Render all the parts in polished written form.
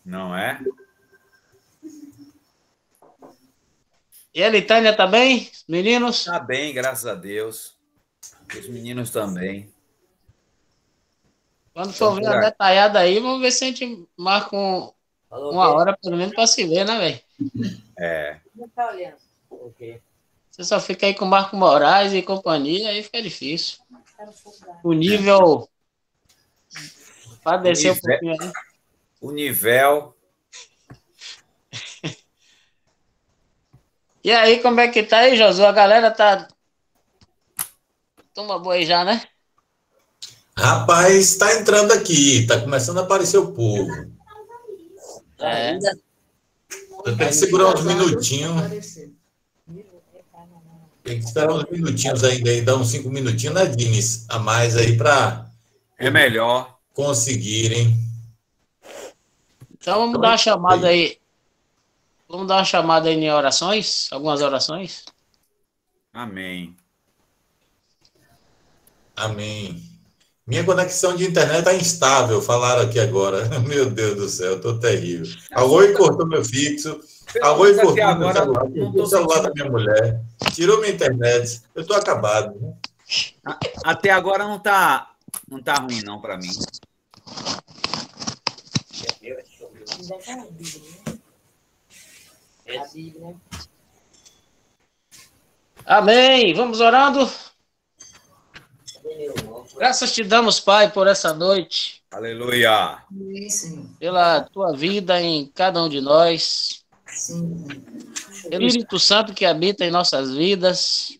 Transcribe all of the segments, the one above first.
Não é? E a Litânia tá bem, meninos? Tá bem, graças a Deus. Os meninos também. Quando Estão for ver por a aqui. detalhada aí, vamos ver se a gente marca uma hora, pelo menos, para se ver, né, velho? É. Você só fica aí com o Marco Moraes e companhia, aí fica difícil. O nível para O descer um nível, pouquinho aí. o nível. E aí, como é que tá aí, Josué? A galera tá. Toma boa aí já, né? Rapaz, está entrando aqui, está começando a aparecer o povo. É. Eu tenho que segurar uns minutinhos. Tem que esperar uns minutinhos ainda, aí, dar uns 5 minutinhos, né, Diniz? A mais aí para É melhor. conseguirem. Então vamos Então dar é uma isso chamada aí. aí. Vamos dar uma chamada aí em orações, algumas orações. Amém. Amém. Minha conexão de internet está instável, falaram aqui agora. Meu Deus do céu, estou terrível. A Oi cortou meu fixo, a Pelo Oi menos até cortou meu agora celular, não cortou estou o celular sentindo. da minha mulher, tirou minha internet. Eu estou acabado. Né? Até agora não tá ruim não para mim. Amém. Vamos orando. Graças te damos, Pai, por essa noite, Aleluia. pela tua vida em cada um de nós, pelo Espírito Santo que habita em nossas vidas,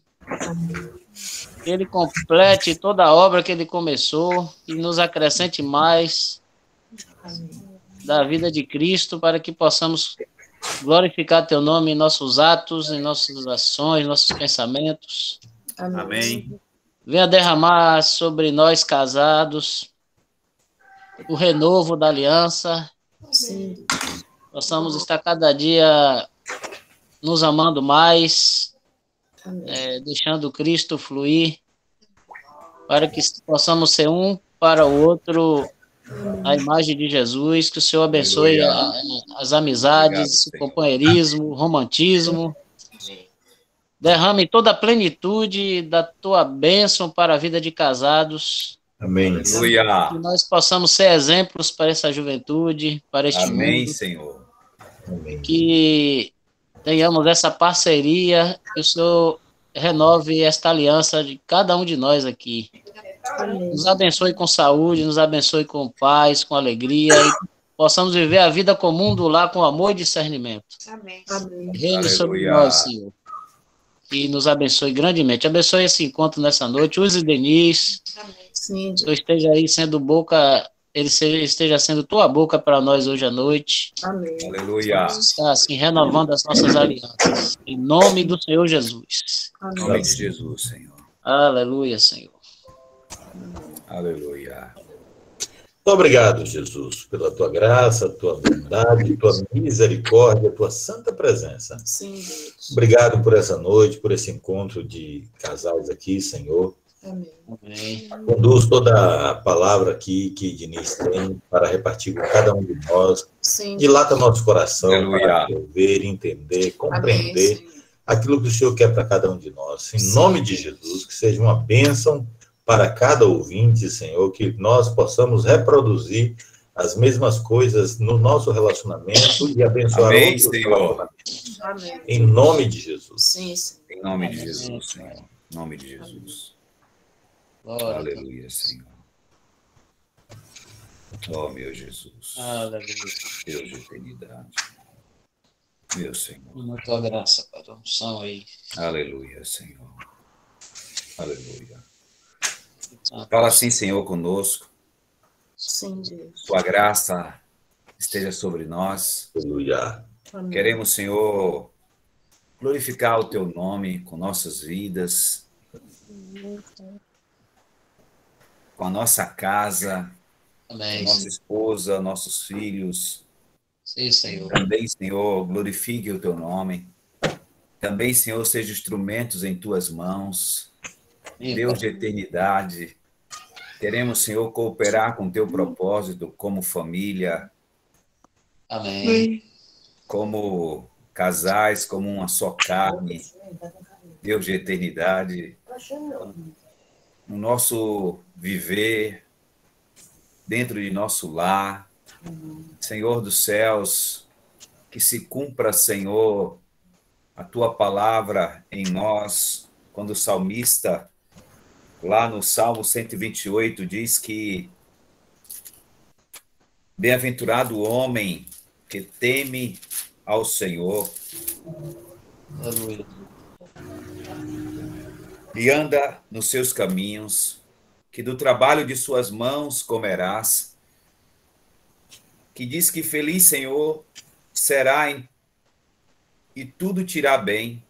que ele complete toda a obra que ele começou e nos acrescente mais da vida de Cristo para que possamos glorificar teu nome em nossos atos, em nossas ações, nossos pensamentos. Amém. Venha derramar sobre nós casados o renovo da aliança. Sim. Possamos estar cada dia nos amando mais, deixando Cristo fluir, para que possamos ser um para o outro a imagem de Jesus, que o Senhor abençoe Aleluia. as Obrigado, amizades, o Senhor. companheirismo, o romantismo. Derrame toda a plenitude da tua bênção para a vida de casados. Amém. Que Aleluia. nós possamos ser exemplos para essa juventude, para este Amém, mundo. Senhor. Que tenhamos essa parceria, que o Senhor renove esta aliança de cada um de nós aqui. Nos abençoe com saúde, nos abençoe com paz, com alegria e possamos viver a vida comum do lar com amor e discernimento. Amém. Reine sobre Aleluia. nós, Senhor. E nos abençoe grandemente. Abençoe esse encontro nessa noite. Use Denise. Sim. O Senhor esteja aí sendo boca, ele esteja sendo tua boca para nós hoje à noite. Amém. Aleluia. Está assim renovando as nossas alianças. Em nome do Senhor Jesus. Em nome de Jesus, Senhor. Aleluia, Senhor. Aleluia. Muito obrigado, Jesus, pela tua graça, tua bondade, tua misericórdia, tua santa presença. Sim, Deus. Obrigado por essa noite, por esse encontro de casais aqui, Senhor. Amém. Amém. Conduz toda a palavra aqui que Diniz tem para repartir com cada um de nós. Sim. Dilata nosso coração Aleluia. para ver, entender, compreender Amém, Senhor. aquilo que o Senhor quer para cada um de nós. Em Sim. nome de Jesus, que seja uma bênção para cada ouvinte, Senhor, que nós possamos reproduzir as mesmas coisas no nosso relacionamento e abençoar Amém, outros Senhor. relacionamentos. Amém. Em nome de Jesus. Sim, Senhor. Em nome de Jesus, Senhor. Em nome de Jesus. Glória a Deus. Aleluia, Senhor. Oh, meu Jesus. Aleluia. Deus de eternidade. Meu Senhor. Muita graça, Pai. Unção aí. Aleluia, Senhor. Aleluia. Fala assim, Senhor, conosco. Sim, Deus. Tua graça esteja sobre nós. Aleluia. Amém. Queremos, Senhor, glorificar o teu nome com nossas vidas, com a nossa casa, com Amém. nossa esposa, nossos filhos. Sim, Senhor. Também, Senhor, glorifique o teu nome. Também, Senhor, seja instrumentos em tuas mãos. Deus de eternidade, queremos, Senhor, cooperar com teu propósito como família. Amém. Como casais, como uma só carne, Deus de eternidade, no nosso viver, dentro de nosso lar, Senhor dos céus, que se cumpra, Senhor, a tua palavra em nós, quando o salmista, lá no Salmo 128, diz que bem-aventurado o homem que teme ao Senhor Aleluia. e anda nos seus caminhos, que do trabalho de suas mãos comerás, que diz que feliz, Senhor, será e tudo te irá bem,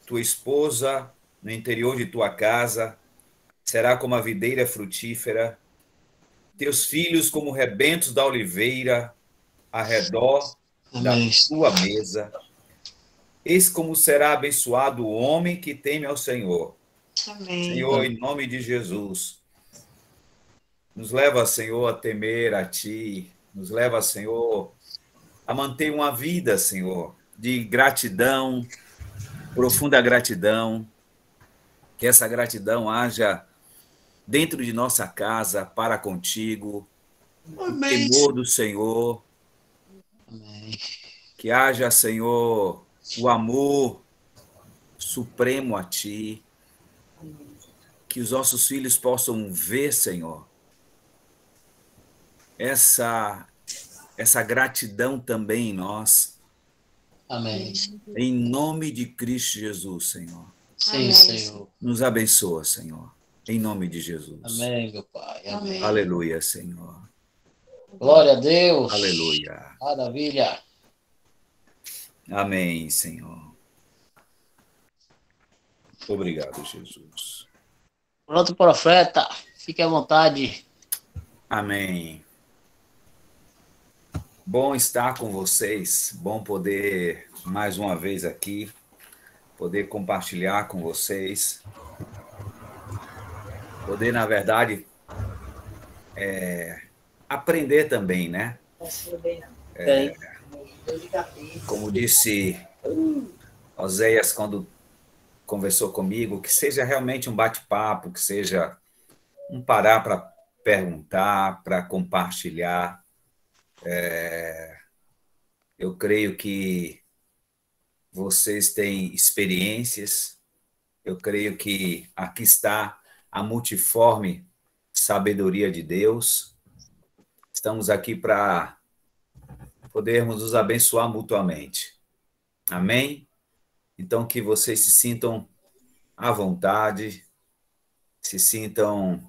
tua esposa no interior de tua casa será como a videira frutífera, teus filhos como rebentos da oliveira ao redor da Amém. tua mesa. Eis como será abençoado o homem que teme ao Senhor. Amém. Senhor, em nome de Jesus, nos leva, Senhor, a temer a Ti, nos leva, Senhor, a manter uma vida, Senhor, de gratidão, profunda gratidão, que essa gratidão haja dentro de nossa casa, para contigo, o temor do Senhor, Amém. que haja, Senhor, o amor supremo a Ti, que os nossos filhos possam ver, Senhor, essa gratidão também em nós, Amém. em nome de Cristo Jesus, Senhor. Sim, Amém. Senhor. Nos abençoa, Senhor, em nome de Jesus. Amém, meu Pai. Amém. Aleluia, Senhor. Glória a Deus. Aleluia. Maravilha. Amém, Senhor. Obrigado, Jesus. Pronto, profeta. Fique à vontade. Amém. Bom estar com vocês, bom poder mais uma vez aqui, poder compartilhar com vocês, poder, na verdade, aprender também, né? Como disse Oséias quando conversou comigo, que seja realmente um bate-papo, que seja um parar para perguntar, para compartilhar. Eu creio que vocês têm experiências, eu creio que aqui está a multiforme sabedoria de Deus. Estamos aqui para podermos nos abençoar mutuamente. Amém? Então, que vocês se sintam à vontade, se sintam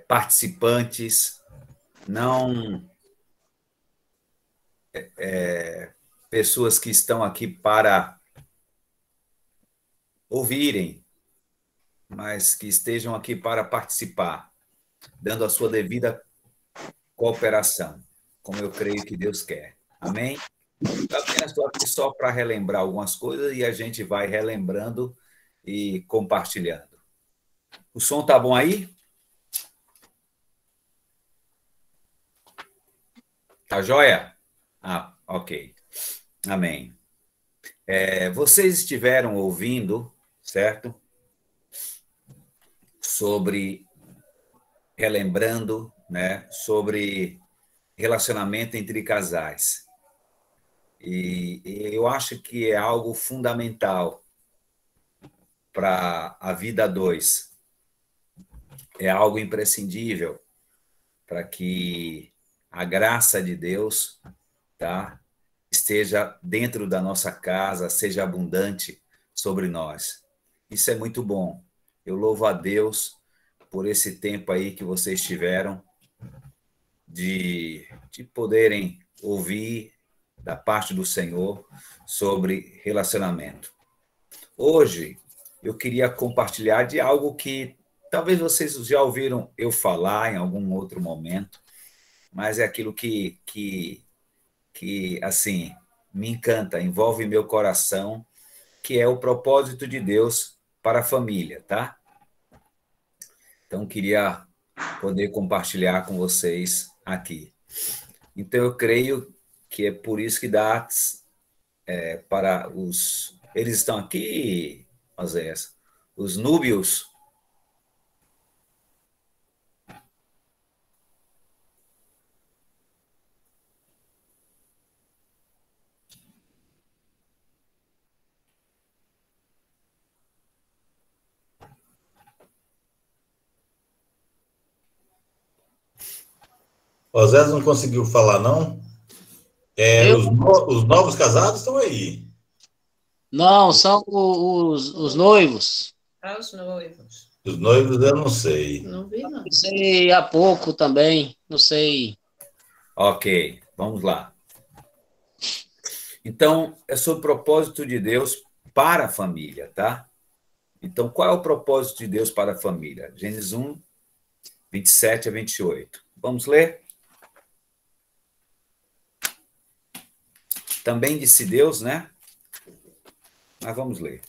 participantes, não pessoas que estão aqui para ouvirem, mas que estejam aqui para participar, dando a sua devida cooperação, como eu creio que Deus quer. Amém? Eu apenas estou aqui só para relembrar algumas coisas e a gente vai relembrando e compartilhando. O som tá bom aí? Tá joia? Ah, ok. Amém. Vocês estiveram ouvindo, certo? Relembrando, né? Sobre relacionamento entre casais. E eu acho que é algo fundamental para a vida a dois. É algo imprescindível para que a graça de Deus, tá, esteja dentro da nossa casa, seja abundante sobre nós. Isso é muito bom. Eu louvo a Deus por esse tempo aí que vocês tiveram de poderem ouvir da parte do Senhor sobre relacionamento. Hoje, eu queria compartilhar de algo que talvez vocês já ouviram eu falar em algum outro momento, mas é aquilo que assim, me encanta, envolve meu coração, que é o propósito de Deus para a família, tá? Então, queria poder compartilhar com vocês aqui. Então, eu creio que é por isso que dá para os... Eles estão aqui, Oséias, os núbios. Osés não conseguiu falar, não? Os novos casados estão aí. Não, são os noivos. Os noivos. Os noivos eu não sei. Não vi, não. Não sei há pouco também, não sei. Ok, vamos lá. Então, é sobre o propósito de Deus para a família, tá? Então, qual é o propósito de Deus para a família? Gênesis 1, 27 a 28. Vamos ler? Também disse Deus, né? Mas vamos ler.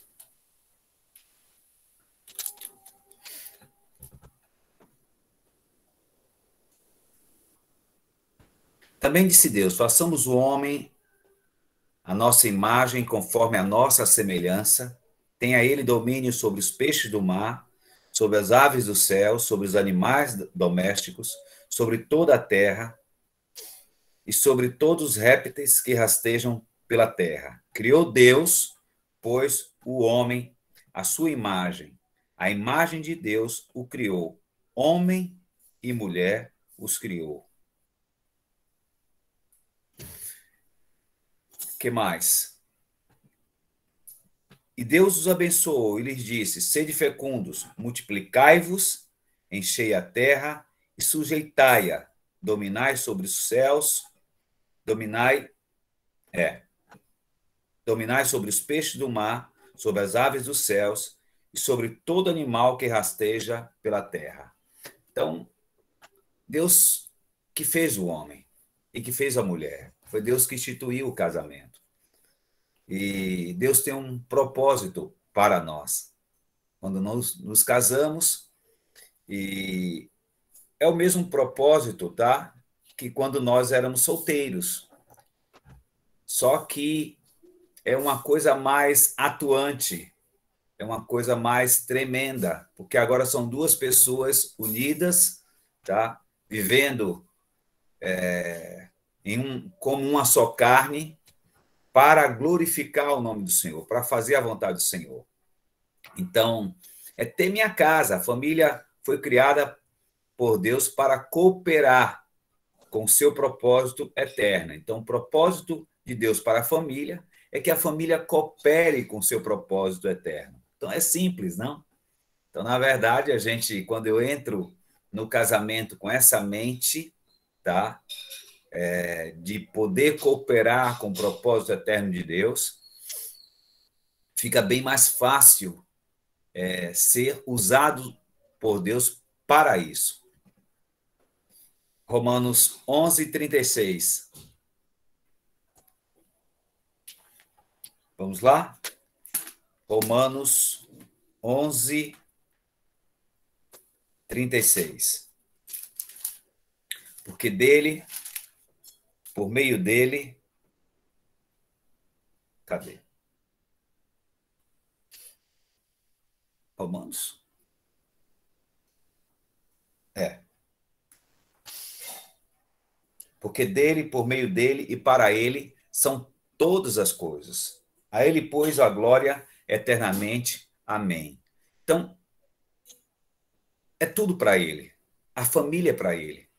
Também disse Deus, façamos o homem a nossa imagem, conforme a nossa semelhança, tenha ele domínio sobre os peixes do mar, sobre as aves do céu, sobre os animais domésticos, sobre toda a terra e sobre todos os répteis que rastejam pela terra. Criou Deus, pois, o homem, a sua imagem. A imagem de Deus o criou. Homem e mulher os criou. Que mais? E Deus os abençoou e lhes disse, sede fecundos, multiplicai-vos, enchei a terra e sujeitai-a, dominai sobre os céus, dominai sobre os peixes do mar, sobre as aves dos céus e sobre todo animal que rasteja pela terra. Então, Deus que fez o homem e que fez a mulher, foi Deus que instituiu o casamento. E Deus tem um propósito para nós. Quando nós nos casamos, e é o mesmo propósito, tá? Que quando nós éramos solteiros. Só que é uma coisa mais atuante, é uma coisa mais tremenda, porque agora são duas pessoas unidas, tá? Vivendo como uma só carne, para glorificar o nome do Senhor, para fazer a vontade do Senhor. Então, é ter minha casa. A família foi criada por Deus para cooperar com o seu propósito eterno. Então, o propósito de Deus para a família é que a família coopere com o seu propósito eterno. Então, é simples, não? Então, na verdade, quando eu entro no casamento com essa mente, tá? De poder cooperar com o propósito eterno de Deus, fica bem mais fácil ser usado por Deus para isso. Romanos 11, 36. Vamos lá? Romanos 11, 36. Porque dele, por meio dele, cadê? Romanos? Porque dele, por meio dele e para ele são todas as coisas. A ele, pois, a glória eternamente. Amém. Então, é tudo para ele. A família é para ele.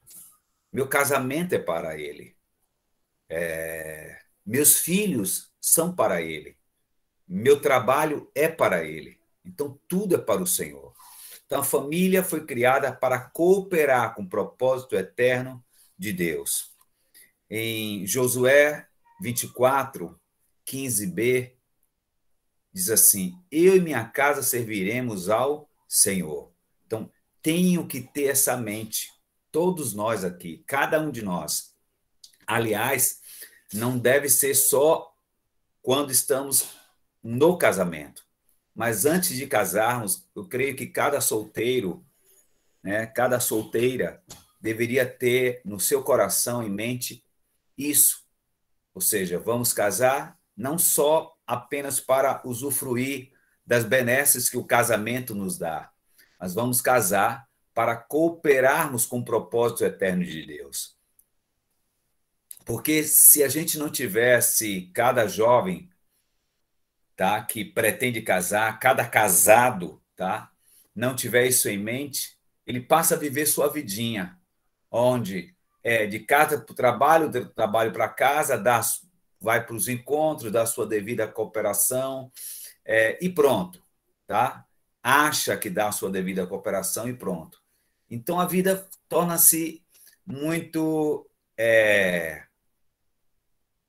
Meu casamento é para ele. Meus filhos são para ele. Meu trabalho é para ele. Então, tudo é para o Senhor. Então, a família foi criada para cooperar com o propósito eterno de Deus. Em Josué 24, 15b, diz assim, eu e minha casa serviremos ao Senhor. Então, tenho que ter essa mente, todos nós aqui, cada um de nós. Aliás, não deve ser só quando estamos no casamento, mas antes de casarmos, eu creio que cada solteiro, né, cada solteira deveria ter no seu coração, em mente, isso. Ou seja, vamos casar não só apenas para usufruir das benesses que o casamento nos dá, mas vamos casar para cooperarmos com o propósito eterno de Deus. Porque se a gente não tivesse cada jovem, tá, que pretende casar, cada casado, tá, não tiver isso em mente, ele passa a viver sua vidinha, onde é de casa para o trabalho, do trabalho para casa, vai para os encontros, dá sua devida cooperação, e pronto, tá? Acha que dá a sua devida cooperação e pronto. Então, a vida torna-se muito...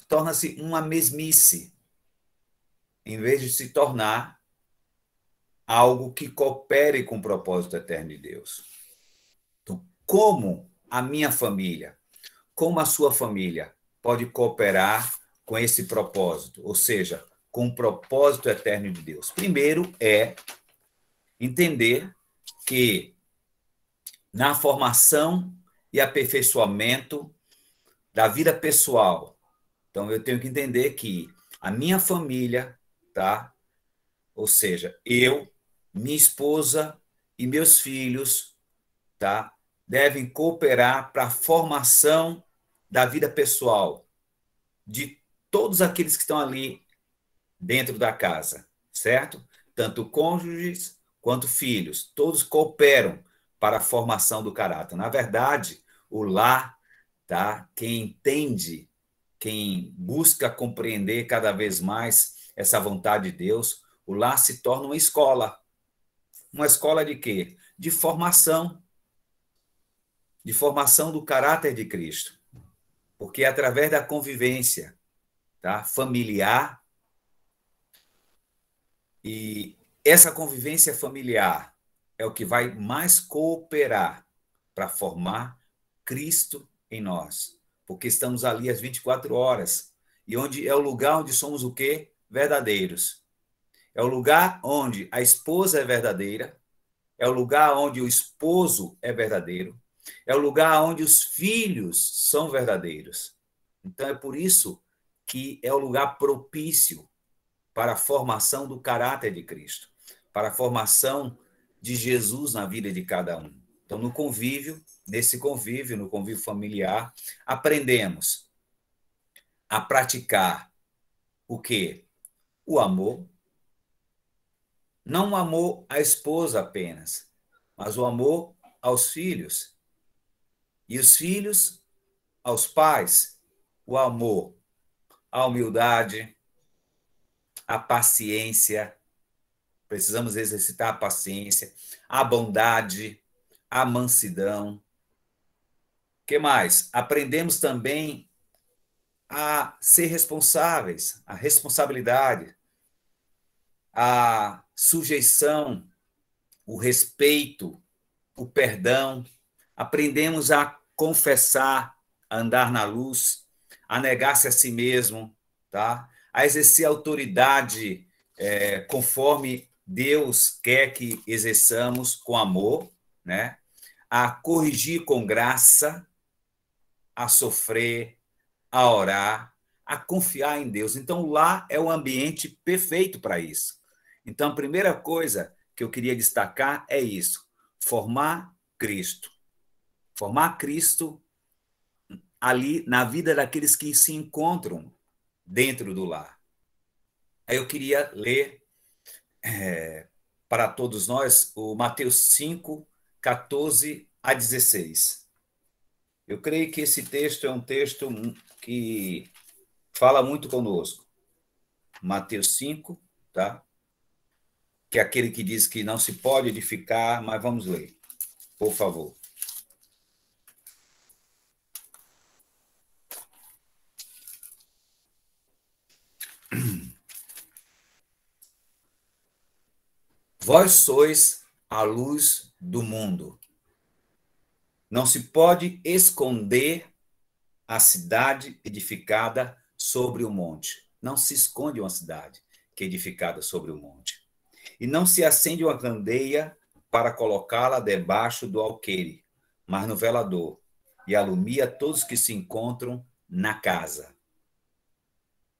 torna-se uma mesmice, em vez de se tornar algo que coopere com o propósito eterno de Deus. Então, como a minha família, como a sua família pode cooperar com esse propósito, ou seja, com o propósito eterno de Deus? Primeiro é entender que na formação e aperfeiçoamento da vida pessoal, então eu tenho que entender que a minha família, tá? Ou seja, eu, minha esposa e meus filhos, tá? Devem cooperar para a formação da vida pessoal de todos aqueles que estão ali dentro da casa, certo? Tanto cônjuges quanto filhos, todos cooperam para a formação do caráter. Na verdade, o lar, tá? Quem entende, quem busca compreender cada vez mais essa vontade de Deus, o lar se torna uma escola. Uma escola de quê? De formação do caráter de Cristo. Porque é através da convivência, tá, familiar, e essa convivência familiar é o que vai mais cooperar para formar Cristo em nós. Porque estamos ali às 24 horas. E onde é o lugar onde somos o quê? Verdadeiros. É o lugar onde a esposa é verdadeira, é o lugar onde o esposo é verdadeiro, é o lugar onde os filhos são verdadeiros. Então, é por isso que é o lugar propício para a formação do caráter de Cristo, para a formação de Jesus na vida de cada um. Então, no convívio familiar, aprendemos a praticar o quê? O amor. Não o amor à esposa apenas, mas o amor aos filhos. E os filhos aos pais, o amor, a humildade, a paciência. Precisamos exercitar a paciência, a bondade, a mansidão. O que mais? Aprendemos também a ser responsáveis, a responsabilidade, a sujeição, o respeito, o perdão. Aprendemos a confessar, a andar na luz, a negar-se a si mesmo, tá? A exercer autoridade conforme Deus quer que exerçamos com amor, né? A corrigir com graça, a sofrer, a orar, a confiar em Deus. Então, lá é o ambiente perfeito para isso. Então, a primeira coisa que eu queria destacar é isso: formar Cristo. Formar Cristo ali na vida daqueles que se encontram dentro do lar. Aí eu queria ler para todos nós o Mateus 5, 14 a 16. Eu creio que esse texto é um texto que fala muito conosco. Mateus 5, tá? Que é aquele que diz que não se pode edificar, mas vamos ler, por favor. Vós sois a luz do mundo. Não se pode esconder a cidade edificada sobre o monte. Não se esconde uma cidade que é edificada sobre o monte. E não se acende uma candeia para colocá-la debaixo do alqueire, mas no velador, e alumia todos que se encontram na casa.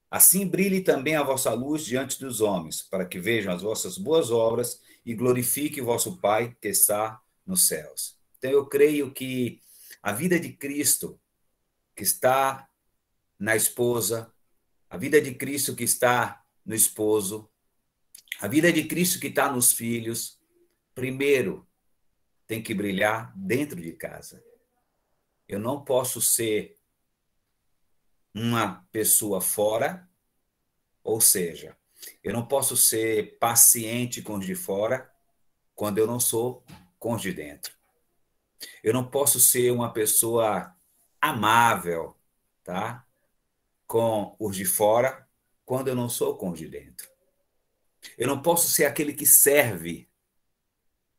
Assim brilhe também a vossa luz diante dos homens, para que vejam as vossas boas obras e glorifique o vosso Pai que está nos céus. Então, eu creio que a vida de Cristo que está na esposa, a vida de Cristo que está no esposo, a vida de Cristo que está nos filhos, primeiro tem que brilhar dentro de casa. Eu não posso ser uma pessoa fora, ou seja, eu não posso ser paciente com os de fora quando eu não sou com os de dentro. Eu não posso ser uma pessoa amável, tá? Com os de fora quando eu não sou com os de dentro. Eu não posso ser aquele que serve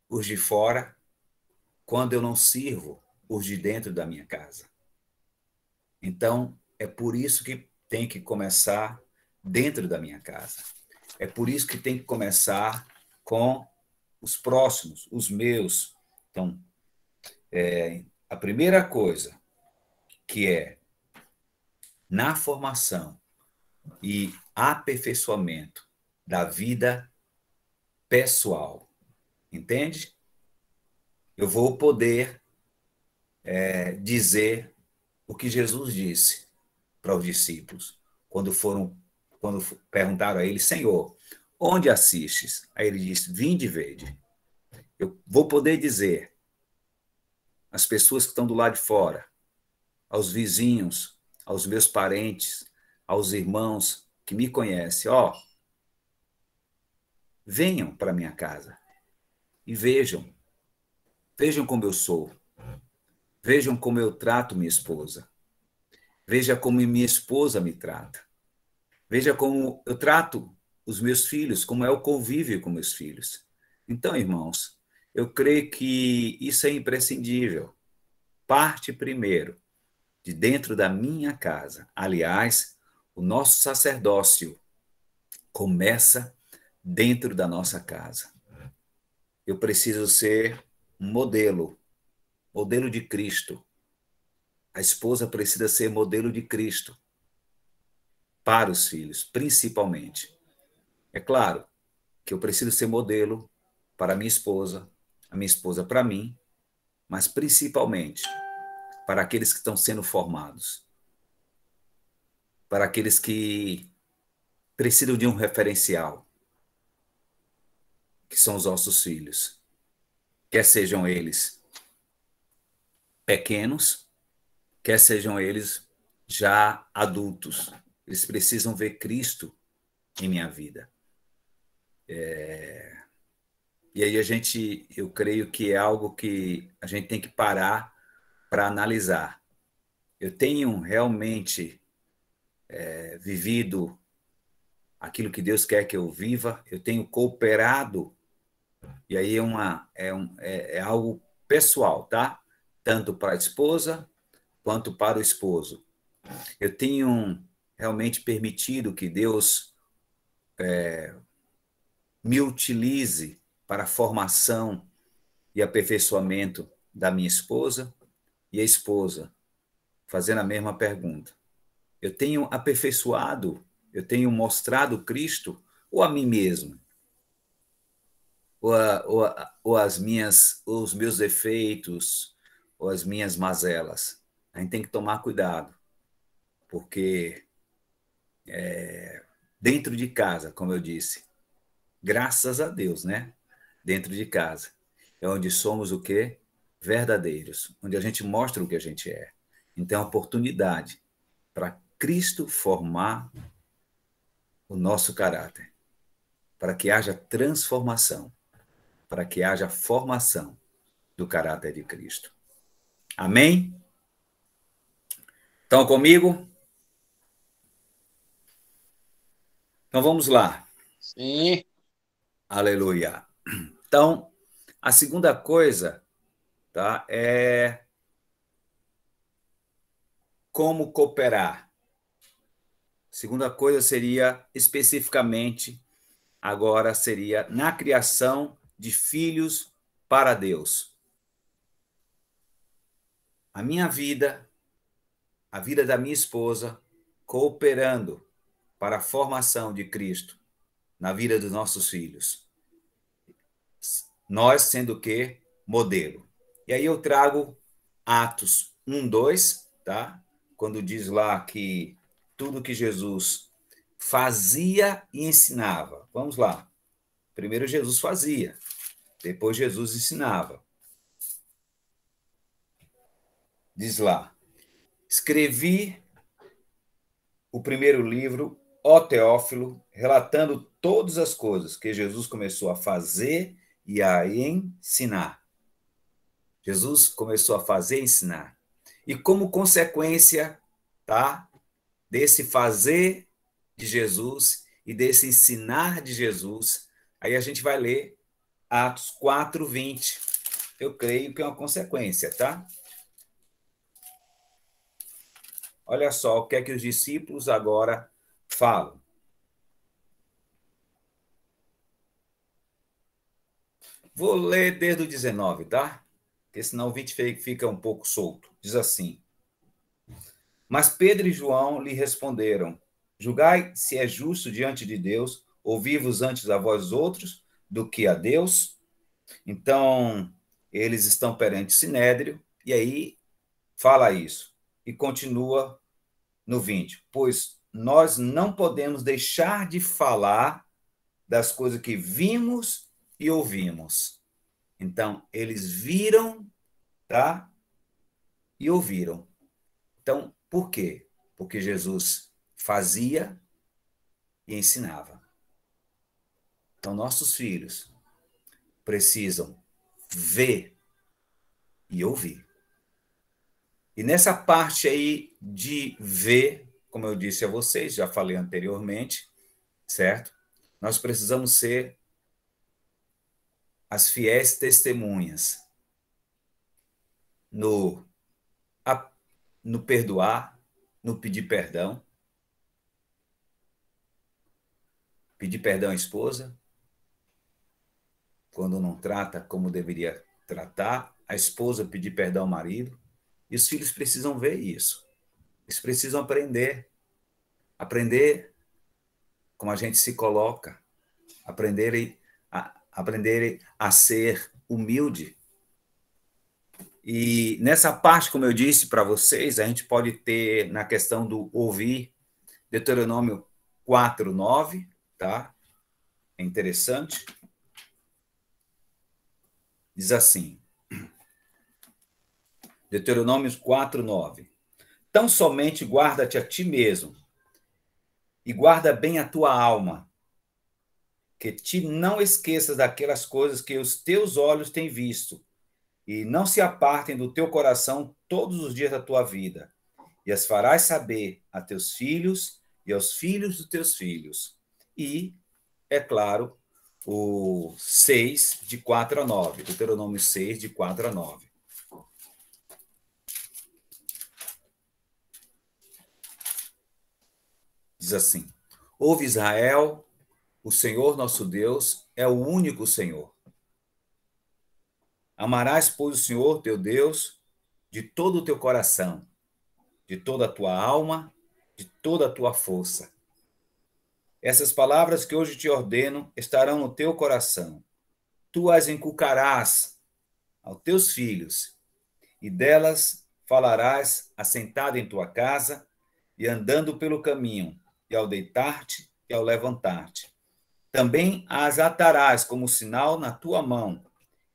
os de fora quando eu não sirvo os de dentro da minha casa. Então, é por isso que tem que começar dentro da minha casa. É por isso que tem que começar com os próximos, os meus. Então, a primeira coisa que é na formação e aperfeiçoamento da vida pessoal, entende? Eu vou poder dizer o que Jesus disse para os discípulos quando perguntaram a ele: Senhor, onde assistes? Aí ele disse: vinde e vede. Eu vou poder dizer às pessoas que estão do lado de fora, aos vizinhos, aos meus parentes, aos irmãos que me conhecem: ó, venham para minha casa e vejam como eu sou, vejam como eu trato minha esposa, veja como minha esposa me trata, veja como eu trato os meus filhos, como é o convívio com meus filhos. Então, irmãos, eu creio que isso é imprescindível. Parte primeiro de dentro da minha casa. Aliás, o nosso sacerdócio começa dentro da nossa casa. Eu preciso ser um modelo de Cristo. A esposa precisa ser modelo de Cristo para os filhos, principalmente. É claro que eu preciso ser modelo para a minha esposa para mim, mas principalmente para aqueles que estão sendo formados, para aqueles que precisam de um referencial, que são os nossos filhos, quer sejam eles pequenos, quer sejam eles já adultos. Eles precisam ver Cristo em minha vida. E aí eu creio que é algo que a gente tem que parar para analisar. Eu tenho realmente vivido aquilo que Deus quer que eu viva, eu tenho cooperado, e aí é algo pessoal, tá? Tanto para a esposa quanto para o esposo. Eu tenho realmente permitido que Deus me utilize para a formação e aperfeiçoamento da minha esposa, e a esposa fazendo a mesma pergunta. Eu tenho aperfeiçoado, eu tenho mostrado Cristo ou a mim mesmo? Ou os meus defeitos, ou as minhas mazelas? A gente tem que tomar cuidado, porque dentro de casa, como eu disse, graças a Deus, né? Dentro de casa é onde somos o quê? Verdadeiros, onde a gente mostra o que a gente é. Então, é uma oportunidade para Cristo formar o nosso caráter, para que haja transformação, para que haja formação do caráter de Cristo. Amém? Estão comigo? Então vamos lá. Sim. Aleluia. Então, a segunda coisa, tá, é como cooperar. A segunda coisa seria, especificamente, agora seria na criação de filhos para Deus. a minha vida, a vida da minha esposa, cooperando para a formação de Cristo na vida dos nossos filhos. Nós sendo o quê? Modelo. E aí eu trago Atos 1, 2, tá? Quando diz lá que tudo que Jesus fazia e ensinava. Vamos lá. Primeiro Jesus fazia, depois Jesus ensinava. Diz lá: escrevi o primeiro livro, ó Teófilo, relatando todas as coisas que Jesus começou a fazer e a ensinar. Jesus começou a fazer e ensinar. E como consequência, tá, desse fazer de Jesus e desse ensinar de Jesus, aí a gente vai ler Atos 4, 20. Eu creio que é uma consequência, tá? Olha só o que é que os discípulos agora falam. Vou ler desde o 19, tá? Porque senão o 20 fica um pouco solto. Diz assim: mas Pedro e João lhe responderam: julgai se é justo diante de Deus ouvir-vos antes a vós outros do que a Deus. Então, eles estão perante o Sinédrio, e aí fala isso. E continua no 20. Pois nós não podemos deixar de falar das coisas que vimos e ouvimos. Então, eles viram, tá? E ouviram. Então, por quê? Porque Jesus fazia e ensinava. Então, nossos filhos precisam ver e ouvir. E nessa parte aí de ver, como eu disse a vocês, já falei anteriormente, certo? Nós precisamos ser as fiéis testemunhas no perdoar, no pedir perdão à esposa, quando não trata como deveria tratar, a esposa pedir perdão ao marido, e os filhos precisam ver isso. Eles precisam aprender como a gente se coloca, aprenderem a ser humilde. E nessa parte, como eu disse para vocês, a gente pode ter, na questão do ouvir, Deuteronômio 4, 9, tá? É interessante. Diz assim, Deuteronômio 4, 9. Tão somente guarda-te a ti mesmo e guarda bem a tua alma, que te não esqueças daquelas coisas que os teus olhos têm visto, e não se apartem do teu coração todos os dias da tua vida, e as farás saber a teus filhos e aos filhos dos teus filhos. E, é claro, o 6, de 4 a 9. Deuteronômio 6, de 4 a 9. Diz assim: ouve Israel, o Senhor nosso Deus é o único Senhor. Amarás, pois, o Senhor teu Deus de todo o teu coração, de toda a tua alma, de toda a tua força. Essas palavras que hoje te ordeno estarão no teu coração. Tu as inculcarás aos teus filhos, e delas falarás assentado em tua casa e andando pelo caminho, e ao deitar-te e ao levantar-te. Também as atarás como sinal na tua mão,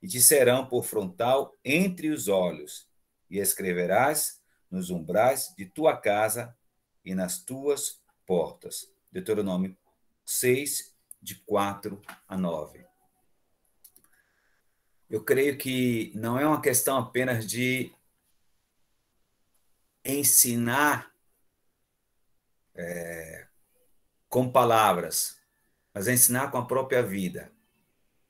e te serão por frontal entre os olhos, e escreverás nos umbrais de tua casa e nas tuas portas. Deuteronômio 6, de 4 a 9. Eu creio que não é uma questão apenas de ensinar com palavras, mas é ensinar com a própria vida.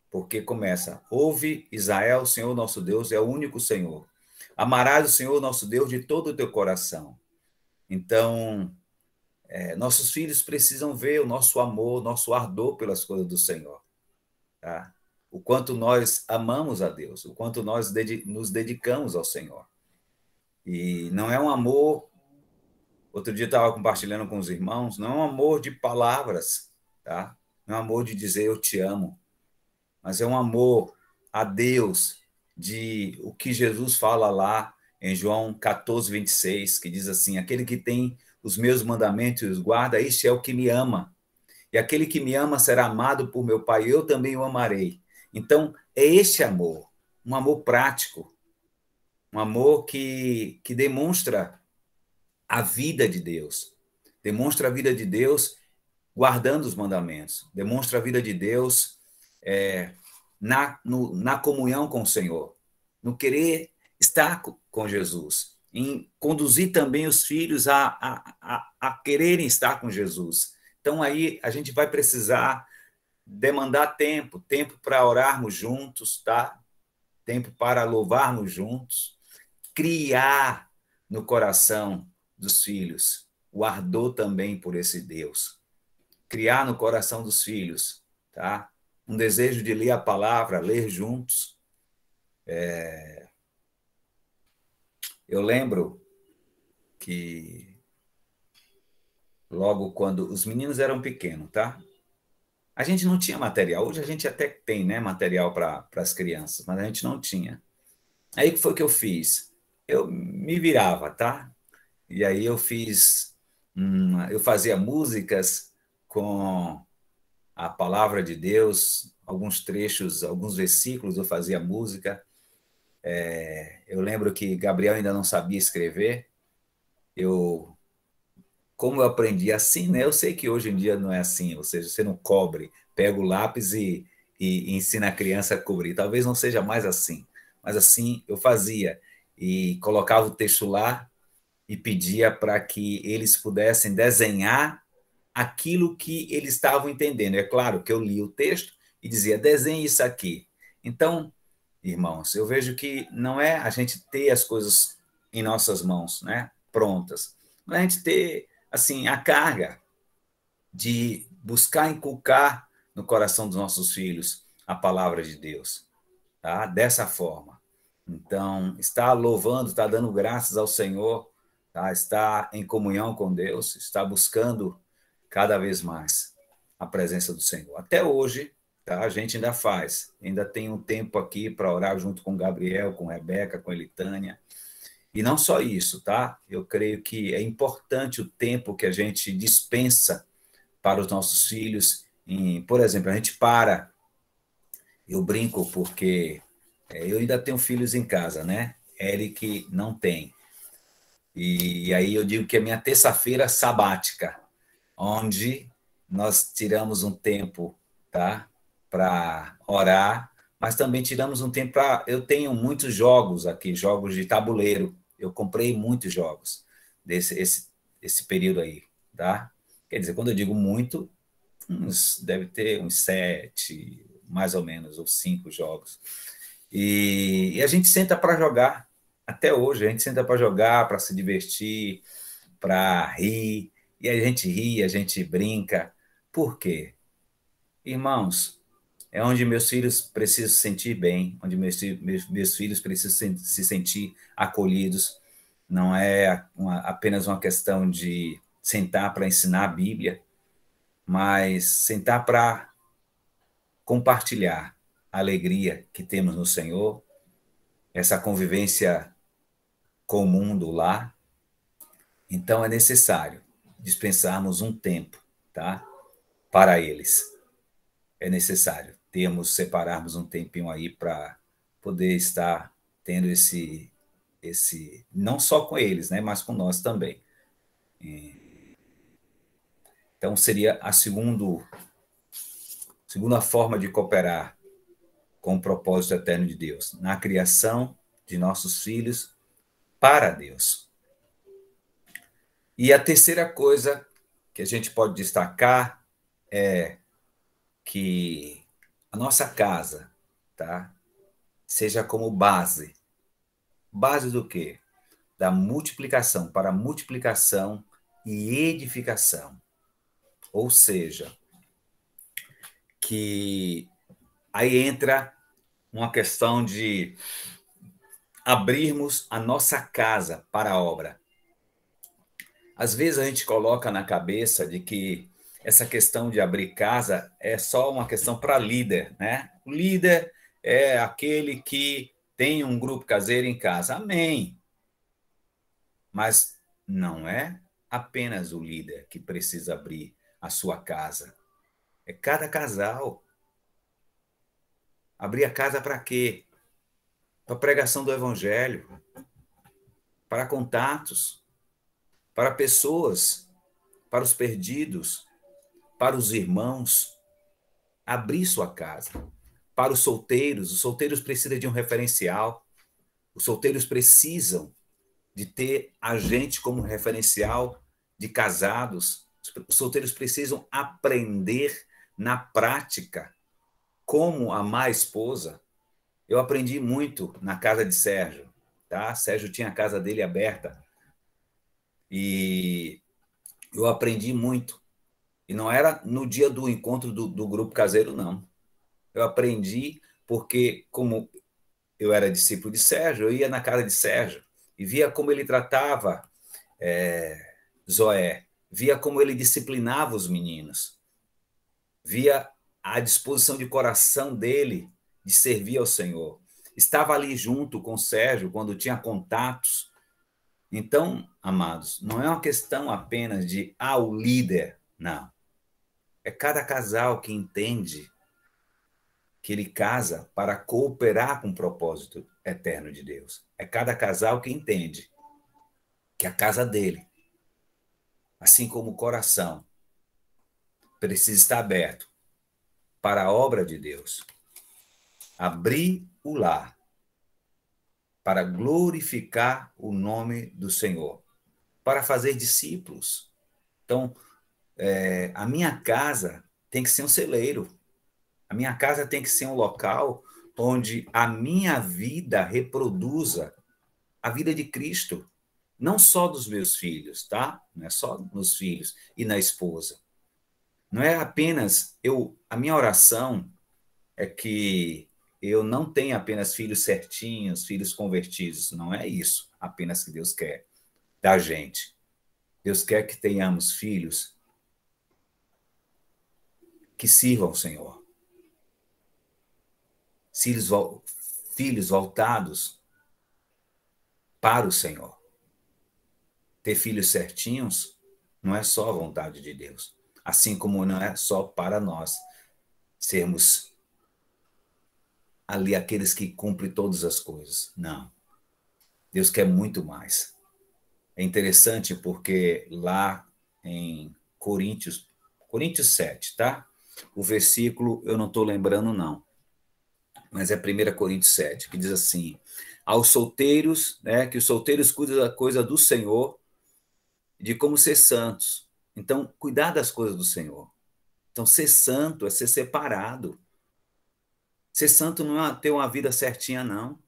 Porque começa, ouve Israel, o Senhor nosso Deus é o único Senhor. Amarás o Senhor nosso Deus de todo o teu coração. Então, nossos filhos precisam ver o nosso amor, nosso ardor pelas coisas do Senhor. Tá? O quanto nós amamos a Deus, o quanto nós nos dedicamos ao Senhor. E não é um amor. Outro dia eu estava compartilhando com os irmãos, não é um amor de palavras, tá? Não é um amor de dizer eu te amo, mas é um amor a Deus, de o que Jesus fala lá em João 14, 26, que diz assim: aquele que tem os meus mandamentos e os guarda, este é o que me ama. E aquele que me ama será amado por meu Pai, eu também o amarei. Então, é este amor, um amor prático, um amor que demonstra a vida de Deus. Demonstra a vida de Deus guardando os mandamentos. Demonstra a vida de Deus na comunhão com o Senhor. No querer estar com Jesus. Em conduzir também os filhos a quererem estar com Jesus. Então, aí a gente vai precisar demandar tempo para orarmos juntos, tá? Tempo para louvarmos juntos, criar no coração dos filhos o ardor também por esse Deus. Criar no coração dos filhos, tá? Um desejo de ler a palavra, ler juntos. Eu lembro que logo quando os meninos eram pequenos, tá? A gente não tinha material. Hoje a gente até tem, né, material para as crianças, mas a gente não tinha. Aí o que foi que eu fiz? Eu me virava, tá? E aí eu eu fazia músicas com a palavra de Deus, alguns trechos, alguns versículos eu fazia música. Eu lembro que Gabriel ainda não sabia escrever. Como eu aprendi assim, né? Eu sei que hoje em dia não é assim, ou seja, você não cobre, pega o lápis e ensina a criança a cobrir. Talvez não seja mais assim, mas assim eu fazia. E colocava o texto lá e pedia para que eles pudessem desenhar aquilo que eles estavam entendendo. É claro que eu li o texto e dizia, desenhe isso aqui. Então, irmãos, eu vejo que não é a gente ter as coisas em nossas mãos, né, prontas, mas a gente ter assim a carga de buscar inculcar no coração dos nossos filhos a palavra de Deus, tá? Dessa forma. Então, está louvando, está dando graças ao Senhor, tá? Está em comunhão com Deus, está buscando cada vez mais a presença do Senhor. Até hoje, tá? A gente ainda faz, ainda tem um tempo aqui para orar junto com Gabriel, com Rebeca, com Elitânia. E não só isso, tá? Eu creio que é importante o tempo que a gente dispensa para os nossos filhos. Por exemplo, a gente para, eu brinco porque eu ainda tenho filhos em casa, né? Eric não tem. E aí eu digo que é minha terça-feira sabática, onde nós tiramos um tempo, tá? Para orar, mas também tiramos um tempo para... Eu tenho muitos jogos aqui, jogos de tabuleiro. Eu comprei muitos jogos esse período aí, tá? Quer dizer, quando eu digo muito, deve ter uns 7, mais ou menos, ou 5 jogos. E a gente senta para jogar. Até hoje, a gente senta para jogar, para se divertir, para rir. E a gente ri, a gente brinca. Por quê? Irmãos, é onde meus filhos precisam se sentir bem, onde meus filhos precisam se sentir acolhidos. Não é apenas uma questão de sentar para ensinar a Bíblia, mas sentar para compartilhar a alegria que temos no Senhor, essa convivência com o mundo lá. Então, é necessário dispensarmos um tempo, tá? Para eles. É necessário separarmos um tempinho aí para poder estar tendo esse, não só com eles, né, mas com nós também. Então, seria a segunda forma de cooperar com o propósito eterno de Deus, na criação de nossos filhos para Deus. E a terceira coisa que a gente pode destacar é que a nossa casa, tá, seja como base. Base do quê? Da multiplicação, para multiplicação e edificação. Ou seja, que aí entra uma questão de abrirmos a nossa casa para a obra. Às vezes a gente coloca na cabeça de que essa questão de abrir casa é só uma questão para líder, né? O líder é aquele que tem um grupo caseiro em casa. Amém. Mas não é apenas o líder que precisa abrir a sua casa. É cada casal. Abrir a casa para quê? Para a pregação do evangelho, para contatos, para pessoas, para os perdidos, para os irmãos. Abrir sua casa. Para os solteiros precisam de um referencial. Os solteiros precisam de ter a gente como referencial de casados. Os solteiros precisam aprender na prática como amar a esposa. Eu aprendi muito na casa de Sérgio, tá? Sérgio tinha a casa dele aberta e eu aprendi muito. E não era no dia do encontro do grupo caseiro, não. Eu aprendi porque, como eu era discípulo de Sérgio, eu ia na casa de Sérgio e via como ele tratava Zoé, via como ele disciplinava os meninos, via a disposição de coração dele de servir ao Senhor. Estava ali junto com Sérgio quando tinha contatos. Então, amados, não é uma questão apenas de o líder, não. É cada casal que entende que ele casa para cooperar com o propósito eterno de Deus. É cada casal que entende que a casa dele, assim como o coração, precisa estar aberto para a obra de Deus. Abrir o lar para glorificar o nome do Senhor, para fazer discípulos. Então, a minha casa tem que ser um celeiro. A minha casa tem que ser um local onde a minha vida reproduza a vida de Cristo. Não só dos meus filhos, tá? Não é só nos filhos e na esposa. Não é apenas a minha oração é que eu não tenha apenas filhos certinhos, filhos convertidos. Não é isso apenas que Deus quer da gente. Deus quer que tenhamos filhos que sirvam ao Senhor. Filhos voltados para o Senhor. Ter filhos certinhos não é só a vontade de Deus. Assim como não é só para nós sermos ali aqueles que cumprem todas as coisas. Não. Deus quer muito mais. É interessante porque lá em Coríntios 7, tá? O versículo eu não estou lembrando, não. Mas é 1 Coríntios 7, que diz assim: aos solteiros, né, que os solteiros cuidam da coisa do Senhor, de como ser santos. Então, cuidar das coisas do Senhor. Então, ser santo é ser separado. Ser santo não é ter uma vida certinha, não.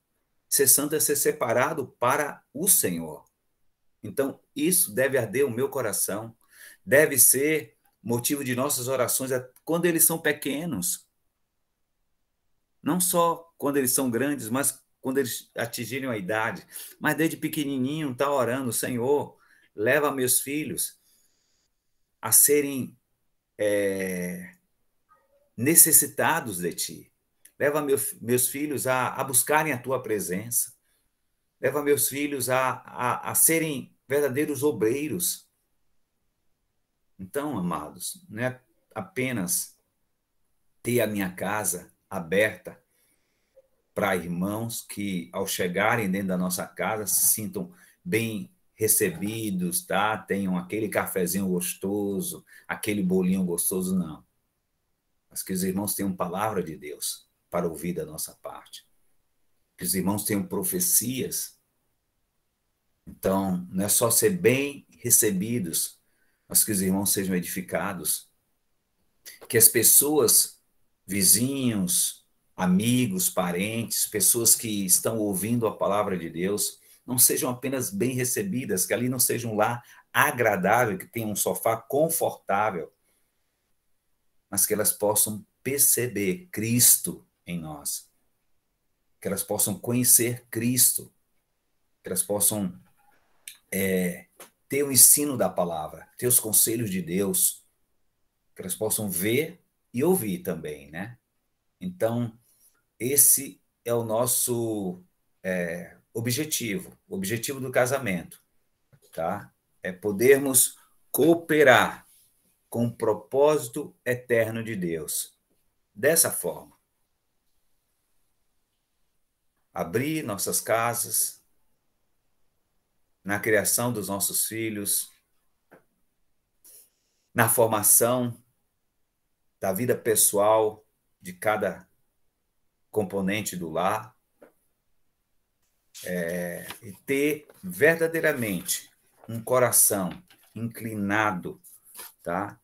Ser santo é ser separado para o Senhor. Então, isso deve arder o meu coração. Deve ser motivo de nossas orações quando eles são pequenos. Não só quando eles são grandes, mas quando eles atingirem a idade. Mas desde pequenininho está orando: Senhor, leva meus filhos a serem necessitados de Ti. Leva meus filhos a buscarem a Tua presença. Leva meus filhos a serem verdadeiros obreiros. Então, amados, não é apenas ter a minha casa aberta para irmãos que, ao chegarem dentro da nossa casa, se sintam bem recebidos, tá? Tenham aquele cafezinho gostoso, aquele bolinho gostoso, não. Mas que os irmãos tenham palavra de Deus para ouvir da nossa parte. Que os irmãos tenham profecias. Então, não é só ser bem recebidos, mas que os irmãos sejam edificados. Que as pessoas, vizinhos, amigos, parentes, pessoas que estão ouvindo a palavra de Deus, não sejam apenas bem recebidas, que ali não seja um lar agradável, que tenha um sofá confortável, mas que elas possam perceber Cristo em nós, que elas possam conhecer Cristo, que elas possam ter o ensino da palavra, ter os conselhos de Deus, que elas possam ver e ouvir também, né? Então, esse é o nosso objetivo, o objetivo do casamento, tá? É podermos cooperar com o propósito eterno de Deus. Dessa forma, abrir nossas casas, na criação dos nossos filhos, na formação da vida pessoal de cada componente do lar, e ter verdadeiramente um coração inclinado, tá,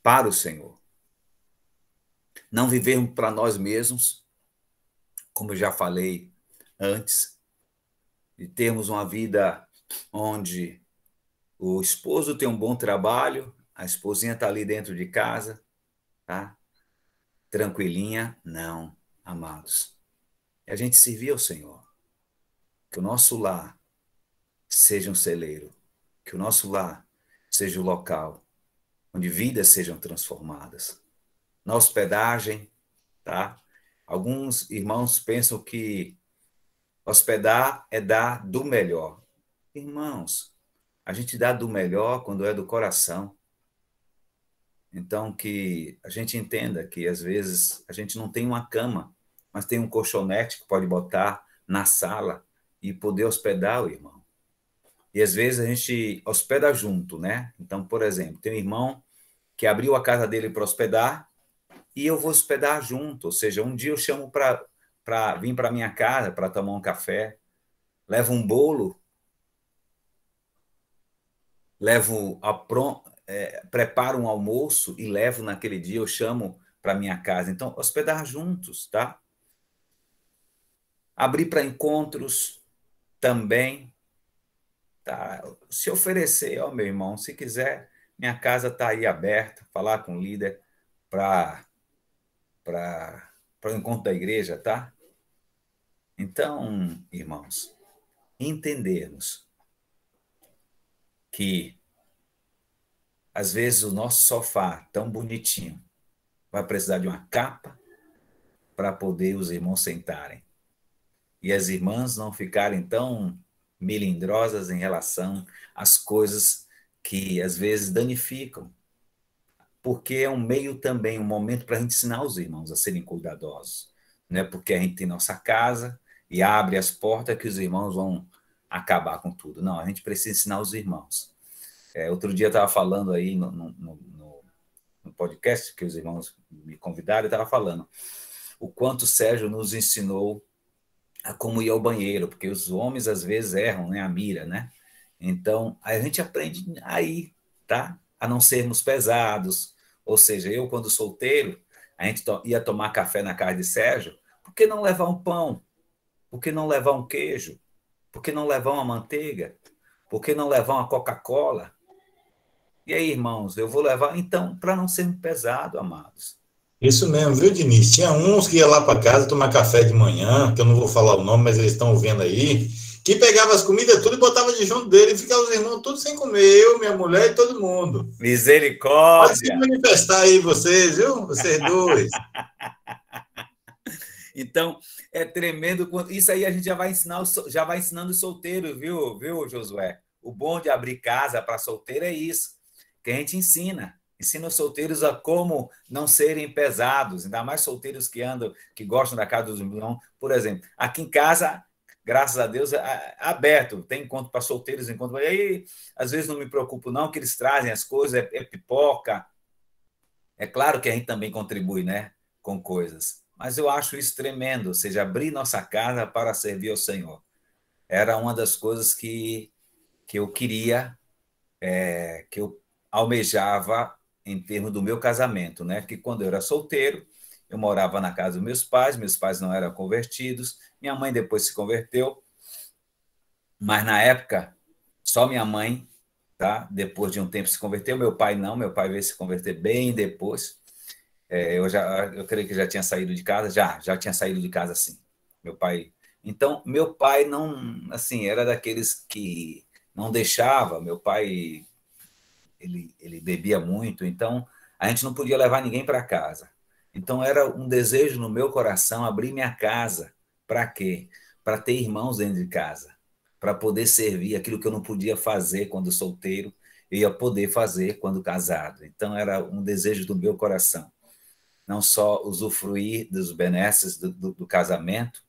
para o Senhor. Não vivermos para nós mesmos, como eu já falei antes, e termos uma vida onde o esposo tem um bom trabalho, a esposinha está ali dentro de casa, tá? Tranquilinha. Não, amados. É a gente servir ao Senhor. Que o nosso lar seja um celeiro, que o nosso lar seja o local onde vidas sejam transformadas. Na hospedagem, tá? Alguns irmãos pensam que hospedar é dar do melhor. Irmãos, a gente dá do melhor quando é do coração. Então, que a gente entenda que, às vezes, a gente não tem uma cama, mas tem um colchonete que pode botar na sala e poder hospedar o irmão. E, às vezes, a gente hospeda junto, né? Então, por exemplo, tem um irmão que abriu a casa dele para hospedar e eu vou hospedar junto. Ou seja, um dia eu chamo para vir para minha casa para tomar um café, levo um bolo, preparo um almoço e levo naquele dia, eu chamo para minha casa. Então, hospedar juntos, tá? Abrir para encontros também, tá? Se oferecer, ó, meu irmão, se quiser, minha casa está aí aberta, falar com o líder para o encontro da igreja, tá? Então, irmãos, entendermos que, às vezes, o nosso sofá, tão bonitinho, vai precisar de uma capa para poder os irmãos sentarem. E as irmãs não ficarem tão melindrosas em relação às coisas que, às vezes, danificam. Porque é um meio também, um momento para a gente ensinar os irmãos a serem cuidadosos. Não é porque a gente tem nossa casa e abre as portas que os irmãos vão acabar com tudo. Não, a gente precisa ensinar os irmãos. Outro dia eu estava falando aí no podcast, que os irmãos me convidaram, eu estava falando o quanto o Sérgio nos ensinou a como ir ao banheiro, porque os homens às vezes erram, né, a mira, né? Então, a gente aprende aí, tá? A não sermos pesados. Ou seja, eu, quando solteiro, a gente ia tomar café na casa de Sérgio, por que não levar um pão? Por que não levar um queijo? Por que não levar uma manteiga? Por que não levar uma Coca-Cola? E aí, irmãos, eu vou levar, então, para não sermos pesados, amados. Isso mesmo, viu, Diniz? Tinha uns que iam lá para casa tomar café de manhã, que eu não vou falar o nome, mas eles estão vendo aí, que pegava as comidas tudo e botava de junto dele, e ficava os irmãos todos sem comer, eu, minha mulher e todo mundo. Misericórdia! Pode se manifestar aí vocês, viu? Vocês dois. Então, é tremendo. Isso aí a gente já vai ensinando os solteiros, viu, Josué? O bom de abrir casa para solteiro é isso, que a gente ensina os solteiros a como não serem pesados, ainda mais solteiros que gostam da casa dos irmãos. Por exemplo, aqui em casa, graças a Deus, é aberto, tem encontro para solteiros, encontro. E aí, às vezes não me preocupo não, que eles trazem as coisas, é pipoca. É claro que a gente também contribui, né, com coisas, mas eu acho isso tremendo, ou seja, abrir nossa casa para servir ao Senhor. Era uma das coisas que eu queria, que eu almejava em termos do meu casamento, né? Que quando eu era solteiro, eu morava na casa dos meus pais não eram convertidos, minha mãe depois se converteu, mas na época, só minha mãe, tá? Depois de um tempo se converteu, meu pai não, meu pai veio se converter bem depois. Eu creio que já tinha saído de casa, já tinha saído de casa sim. Meu pai Então, meu pai não, assim, era daqueles que não deixava. Meu pai, ele bebia muito, então a gente não podia levar ninguém para casa. Então, era um desejo no meu coração abrir minha casa. Para quê? Para ter irmãos dentro de casa, para poder servir aquilo que eu não podia fazer quando solteiro, eu ia poder fazer quando casado. Então, era um desejo do meu coração. Não só usufruir dos benesses do casamento,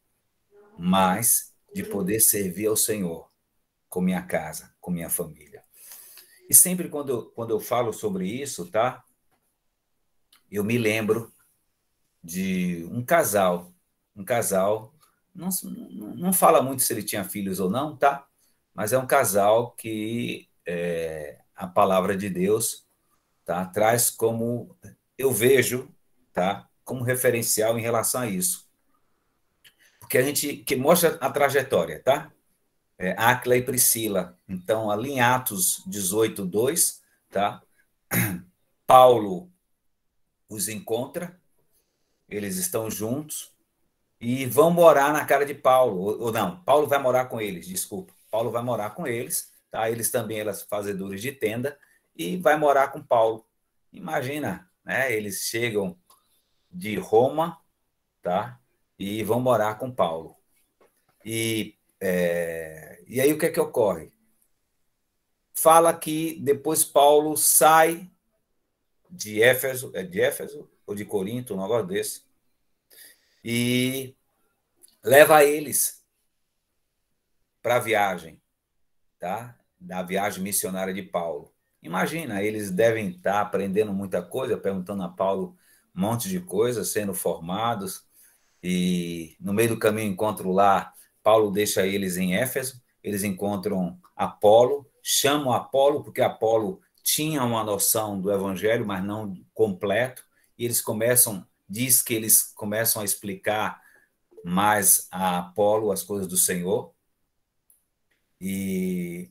mas de poder servir ao Senhor com minha casa, com minha família. E sempre quando eu falo sobre isso, tá? Eu me lembro de um casal, não fala muito se ele tinha filhos ou não, tá? Mas é um casal que a palavra de Deus, tá, traz como eu vejo, tá, como referencial em relação a isso. Porque a gente que mostra a trajetória, tá? Áquila e Priscila. Então, ali em Atos 18:2, tá? Paulo os encontra, eles estão juntos e vão morar na casa de Paulo, ou não, Paulo vai morar com eles, desculpa. Paulo vai morar com eles, tá? Eles também eram fazedores de tenda e vai morar com Paulo. Imagina, né? Eles chegam de Roma, tá? E vão morar com Paulo. E aí o que é que ocorre? Fala que depois Paulo sai de Éfeso, de Éfeso ou de Corinto, um negócio desse, e leva eles para a viagem, tá? Da viagem missionária de Paulo. Imagina, eles devem estar aprendendo muita coisa, perguntando a Paulo um monte de coisas, sendo formados, e no meio do caminho encontro lá, Paulo deixa eles em Éfeso, eles encontram Apolo, chamam Apolo, porque Apolo tinha uma noção do evangelho, mas não completo, e eles diz que eles começam a explicar mais a Apolo as coisas do Senhor, e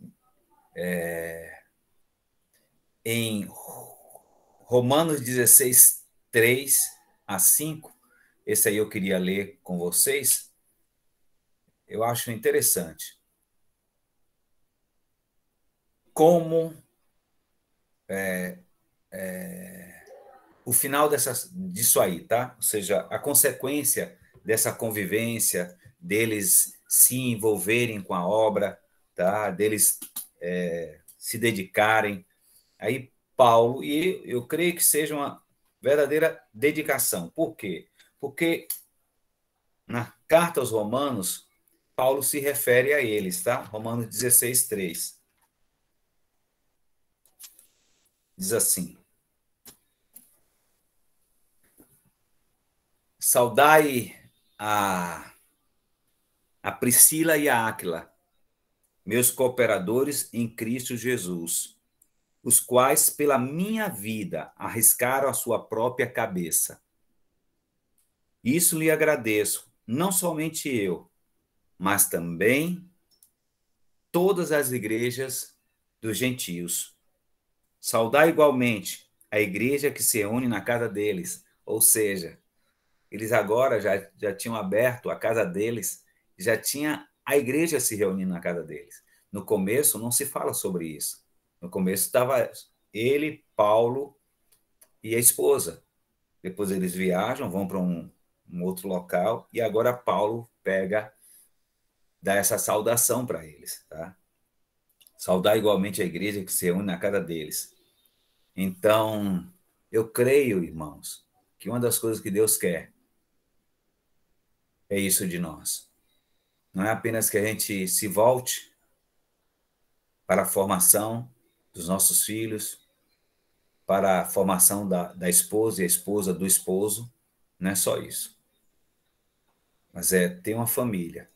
em Romanos 16, 3-5, esse aí eu queria ler com vocês, eu acho interessante. Como o final disso aí, tá? Ou seja, a consequência dessa convivência, deles se envolverem com a obra, tá? Deles se dedicarem. Aí Paulo, e eu creio que seja uma verdadeira dedicação. Por quê? Porque na carta aos Romanos, Paulo se refere a eles, tá? Romanos 16, 3. Diz assim: saudai a Priscila e a Áquila, meus cooperadores em Cristo Jesus, os quais, pela minha vida, arriscaram a sua própria cabeça. Isso lhe agradeço, não somente eu, mas também todas as igrejas dos gentios. Saudai igualmente a igreja que se reúne na casa deles, ou seja, eles agora já tinham aberto a casa deles, já tinha a igreja se reunindo na casa deles. No começo não se fala sobre isso. No começo estava ele, Paulo e a esposa. Depois eles viajam, vão para um outro local, e agora Paulo dá essa saudação para eles, tá? Saudar igualmente a igreja que se reúne na casa deles. Então, eu creio, irmãos, que uma das coisas que Deus quer é isso de nós. Não é apenas que a gente se volte para a formação dos nossos filhos, para a formação da esposa e a esposa do esposo, não é só isso. Mas ter uma família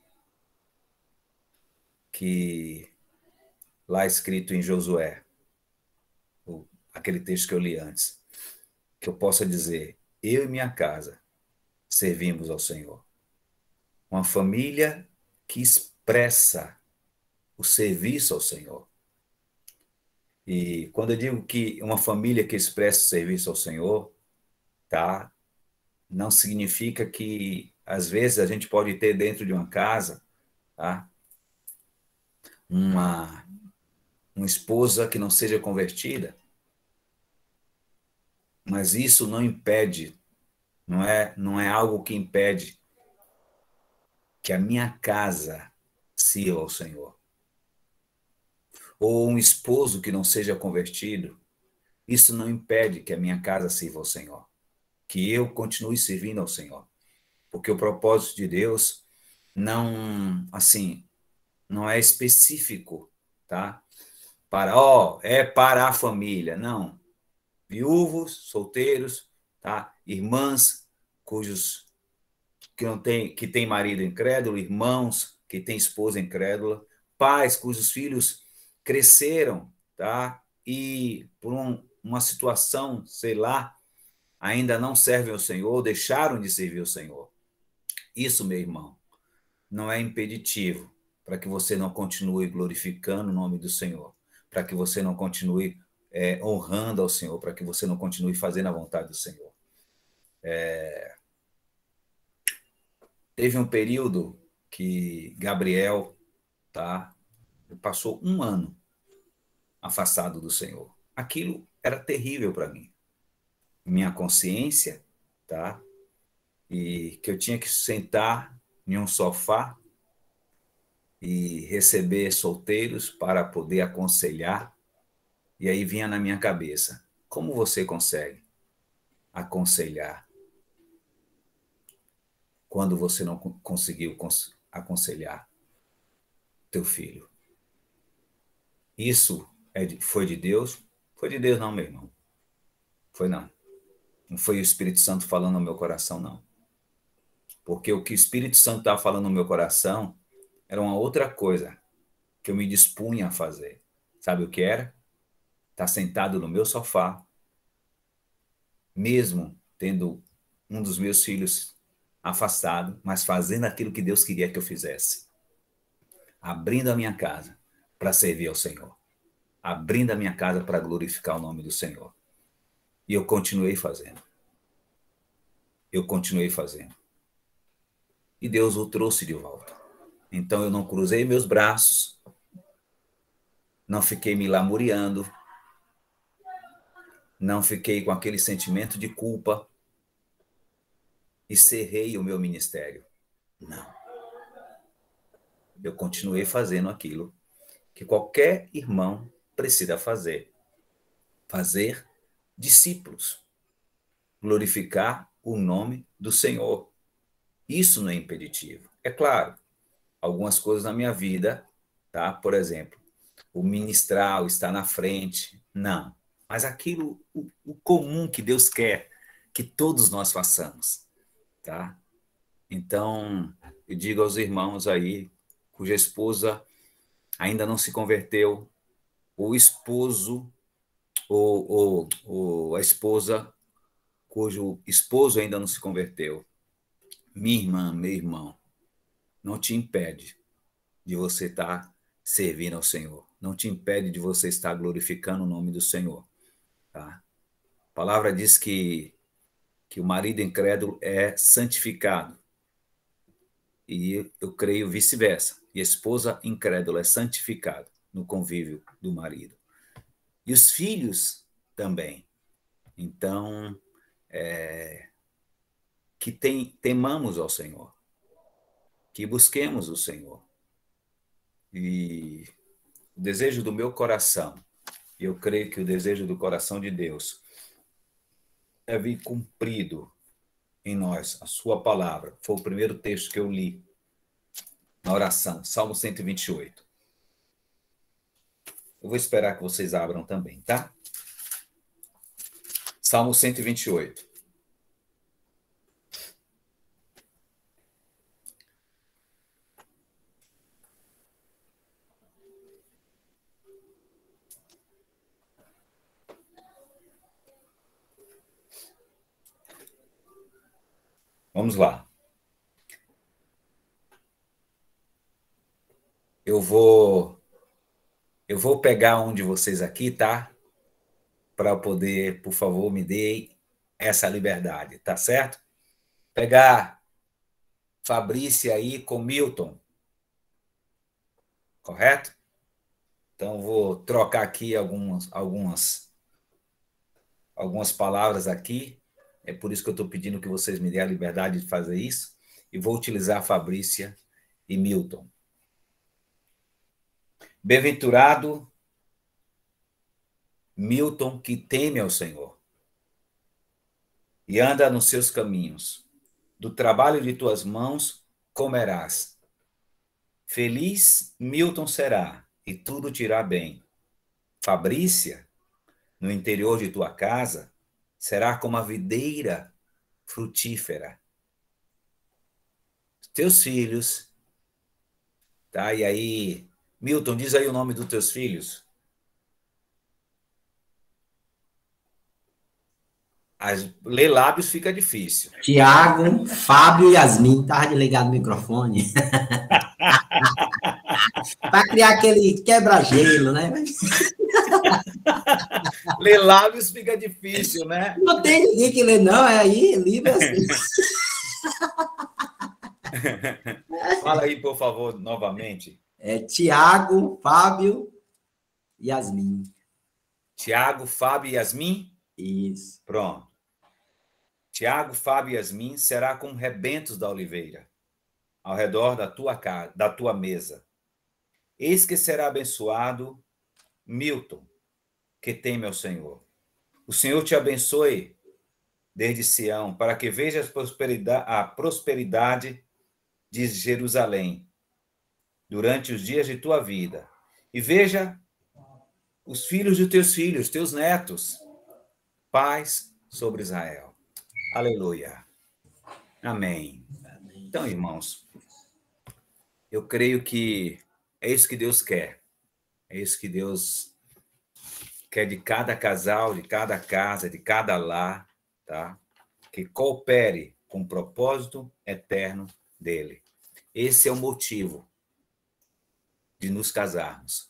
que, lá escrito em Josué, aquele texto que eu li antes, que eu possa dizer, eu e minha casa servimos ao Senhor. Uma família que expressa o serviço ao Senhor. E quando eu digo que uma família que expressa o serviço ao Senhor, tá? Não significa que às vezes a gente pode ter dentro de uma casa, tá? Uma esposa que não seja convertida, mas isso não impede, não é algo que impede que a minha casa sirva ao Senhor. Ou um esposo que não seja convertido, isso não impede que a minha casa sirva ao Senhor, que eu continue servindo ao Senhor, porque o propósito de Deus não, assim, não é específico, tá? É para a família, não. Viúvos, solteiros, tá? Irmãs que têm marido incrédulo, irmãos que têm esposa incrédula, pais cujos filhos cresceram, tá? E por uma situação, sei lá, ainda não servem ao Senhor, deixaram de servir ao Senhor. Isso, meu irmão, não é impeditivo para que você não continue glorificando o nome do Senhor, para que você não continue honrando ao Senhor, para que você não continue fazendo a vontade do Senhor. Teve um período que Gabriel, tá, passou 1 ano afastado do Senhor. Aquilo era terrível para mim. Minha consciência, tá? E que eu tinha que sentar em um sofá e receber solteiros para poder aconselhar. E aí vinha na minha cabeça, como você consegue aconselhar quando você não conseguiu aconselhar teu filho? Isso foi de Deus? Foi de Deus não, meu irmão. Foi não. Não foi o Espírito Santo falando no meu coração, não. Porque o que o Espírito Santo estava falando no meu coração era uma outra coisa que eu me dispunha a fazer. Sabe o que era? Estar sentado no meu sofá, mesmo tendo um dos meus filhos afastado, mas fazendo aquilo que Deus queria que eu fizesse. Abrindo a minha casa para servir ao Senhor. Abrindo a minha casa para glorificar o nome do Senhor. E eu continuei fazendo. Eu continuei fazendo. E Deus o trouxe de volta. Então eu não cruzei meus braços, não fiquei me lamuriando, não fiquei com aquele sentimento de culpa e cerrei o meu ministério. Não. Eu continuei fazendo aquilo que qualquer irmão precisa fazer. Fazer discípulos. Glorificar o nome do Senhor. Isso não é impeditivo. É claro, algumas coisas na minha vida, tá? Por exemplo, o ministrar, o estar na frente, não. Mas aquilo, o comum que Deus quer que todos nós façamos, tá? Então, eu digo aos irmãos aí, cuja esposa ainda não se converteu, ou esposo, ou a esposa cujo esposo ainda não se converteu. Minha irmã, meu irmão, não te impede de você estar servindo ao Senhor. Não te impede de você estar glorificando o nome do Senhor. Tá? A palavra diz que o marido incrédulo é santificado. E eu creio vice-versa. E a esposa incrédula é santificada no convívio do marido. E os filhos também. Então, que temamos ao Senhor. Que busquemos o Senhor. E o desejo do meu coração, e eu creio que o desejo do coração de Deus é vir cumprido em nós, a sua palavra. Foi o primeiro texto que eu li na oração, Salmo 128. Eu vou esperar que vocês abram também, tá? Salmo 128. Vamos lá. Eu vou pegar um de vocês aqui, tá? Para poder, por favor, me dê essa liberdade, tá certo? Pegar Fabrícia aí com Milton. Correto? Então, vou trocar aqui algumas palavras aqui. É por isso que eu estou pedindo que vocês me dêem a liberdade de fazer isso. E vou utilizar Fabrícia e Milton. Bem-aventurado Milton, que teme ao Senhor e anda nos seus caminhos. Do trabalho de tuas mãos comerás. Feliz Milton será, e tudo te irá bem. Fabrícia, no interior de tua casa, será como a videira frutífera. Teus filhos, tá? E aí, Milton, diz aí o nome dos teus filhos. Ler lábios fica difícil. Tiago, Fábio e Yasmin. Estava desligado o microfone. Para criar aquele quebra-gelo, né? Ler lábios fica difícil, né? Não tem ninguém que lê, não. É aí, livro assim. Fala aí, por favor, novamente. É Tiago, Fábio e Yasmin. Tiago, Fábio e Yasmin? Isso. Pronto. Tiago, Fábio e Yasmin será como rebentos da oliveira, ao redor da tua casa, da tua mesa. Eis que será abençoado Milton, que teme ao Senhor. O Senhor te abençoe desde Sião, para que vejas a prosperidade de Jerusalém durante os dias de tua vida. E veja os filhos de teus filhos, teus netos, paz sobre Israel. Aleluia. Amém. Então, irmãos, eu creio que é isso que Deus quer. É isso que Deus quer de cada casal, de cada casa, de cada lar, tá? Que coopere com o propósito eterno dele. Esse é o motivo de nos casarmos.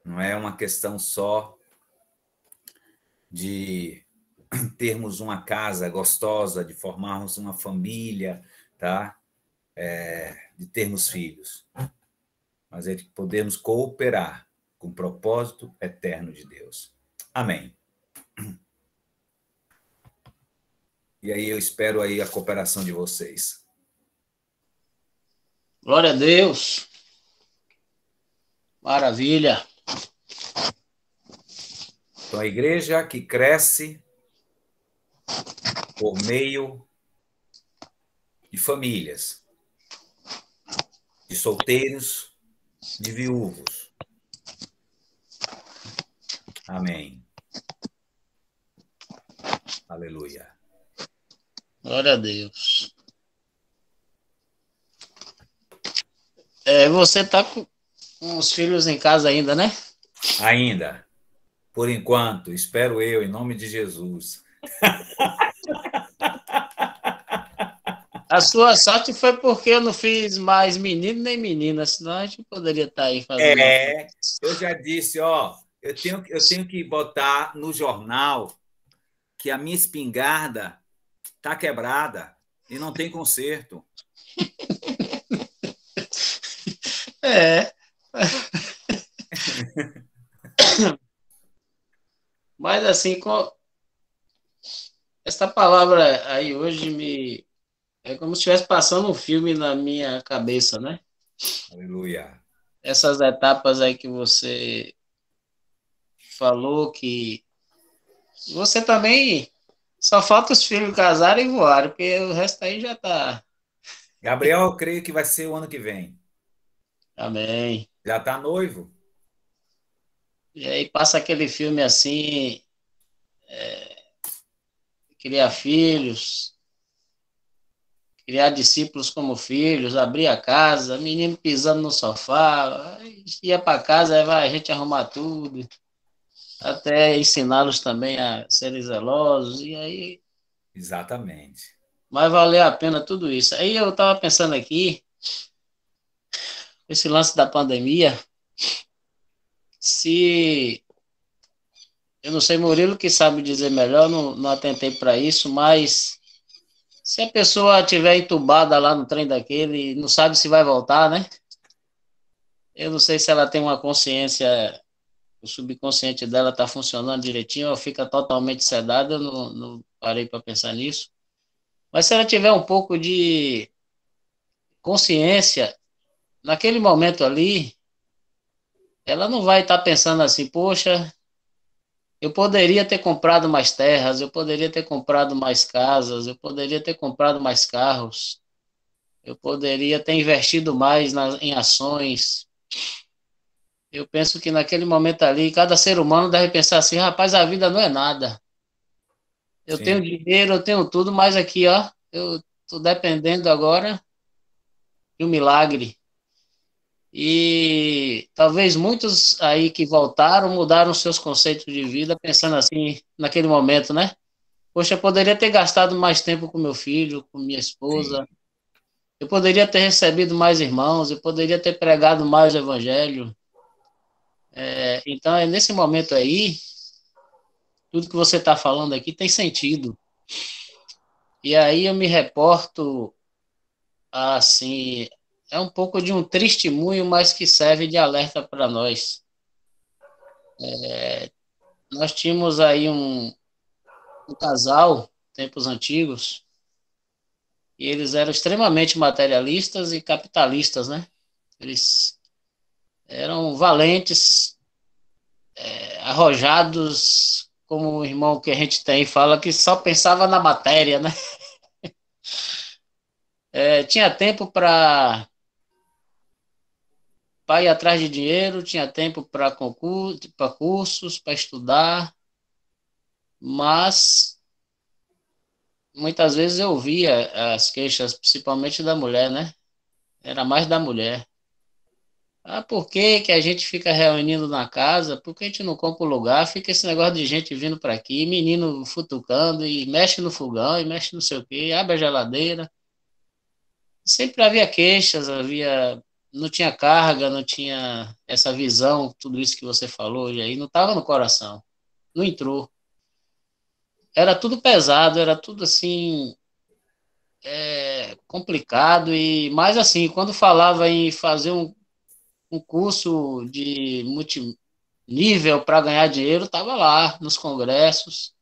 Não é uma questão só de termos uma casa gostosa, de formarmos uma família, tá? De termos filhos. Mas é de podermos cooperar com o propósito eterno de Deus. Amém. E aí eu espero aí a cooperação de vocês. Glória a Deus. Maravilha. Então, a igreja que cresce por meio de famílias, de solteiros, de viúvos. Amém. Aleluia. Glória a Deus. Você está com os filhos em casa ainda, né? Ainda. Por enquanto, espero eu, em nome de Jesus. A sua sorte foi porque eu não fiz mais menino nem menina, senão a gente poderia estar aí fazendo. Eu já disse, ó, eu tenho que botar no jornal que a minha espingarda está quebrada e não tem conserto. Mas assim, essa palavra aí hoje é como se estivesse passando um filme na minha cabeça, né? Aleluia. Essas etapas aí que você falou, que você também só falta os filhos casarem e voarem, porque o resto aí já tá. Gabriel, eu creio que vai ser o ano que vem. Amém. Já está noivo. E aí passa aquele filme assim, criar filhos, criar discípulos como filhos, abrir a casa, menino pisando no sofá, ia para casa, aí vai a gente arrumar tudo, até ensiná-los também a serem zelosos, e aí... Exatamente. Mas valeu a pena tudo isso. Aí eu estava pensando aqui, esse lance da pandemia, se... Eu não sei, Murilo que sabe dizer melhor, não atentei para isso, mas Se a pessoa estiver entubada lá no trem daquele, não sabe se vai voltar, né? Eu não sei se ela tem uma consciência, o subconsciente dela está funcionando direitinho ou fica totalmente sedada, eu não parei para pensar nisso. Mas se ela tiver um pouco de consciência, naquele momento ali, ela não vai estar pensando assim, poxa, eu poderia ter comprado mais terras, eu poderia ter comprado mais casas, eu poderia ter comprado mais carros, eu poderia ter investido mais em ações. Eu penso que naquele momento ali, cada ser humano deve pensar assim, rapaz, a vida não é nada. Eu tenho Sim, dinheiro, eu tenho tudo, mas aqui, ó, eu estou dependendo agora de um milagre. E talvez muitos aí que voltaram mudaram seus conceitos de vida, pensando assim, naquele momento, né? Poxa, eu poderia ter gastado mais tempo com meu filho, com minha sim, esposa, eu poderia ter recebido mais irmãos, eu poderia ter pregado mais o evangelho. Então, é nesse momento aí, tudo que você está falando aqui tem sentido. E aí eu me reporto, assim, é um pouco de um testemunho, mas que serve de alerta para nós. Nós tínhamos aí um casal, tempos antigos, e eles eram extremamente materialistas e capitalistas, né? Eles eram valentes, arrojados, como o irmão que a gente tem fala, que só pensava na matéria, né? Tinha tempo para ir atrás de dinheiro, tinha tempo para concurso, para cursos, para estudar, mas muitas vezes eu via as queixas, principalmente da mulher, né? Era mais da mulher. Ah, por que que a gente fica reunindo na casa? Por que a gente não compra um lugar? Fica esse negócio de gente vindo para aqui, menino futucando e mexe no fogão e mexe não sei o quê, abre a geladeira. Sempre havia queixas, não tinha carga, não tinha essa visão, tudo isso que você falou hoje aí, não estava no coração, não entrou. Era tudo pesado, era tudo assim, complicado e mais assim, quando falava em fazer um curso de multinível para ganhar dinheiro, estava lá nos congressos,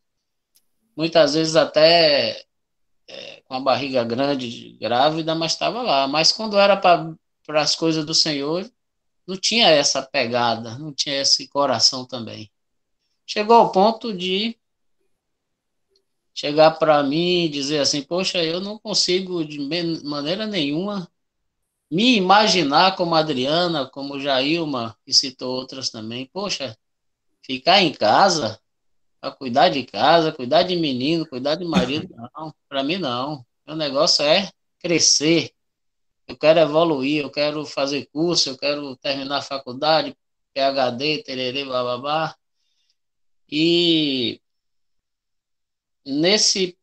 muitas vezes até com a barriga grande, grávida, mas estava lá. Mas quando era para as coisas do Senhor, não tinha essa pegada, não tinha esse coração também. Chegou ao ponto de chegar para mim e dizer assim, poxa, eu não consigo de maneira nenhuma me imaginar como a Adriana, como Jailma, e citou outras também. Poxa, ficar em casa, para cuidar de casa, cuidar de menino, cuidar de marido, não, para mim não. Meu negócio é crescer. Eu quero evoluir, eu quero fazer curso, eu quero terminar a faculdade, PhD, tererê, bababá. E nesse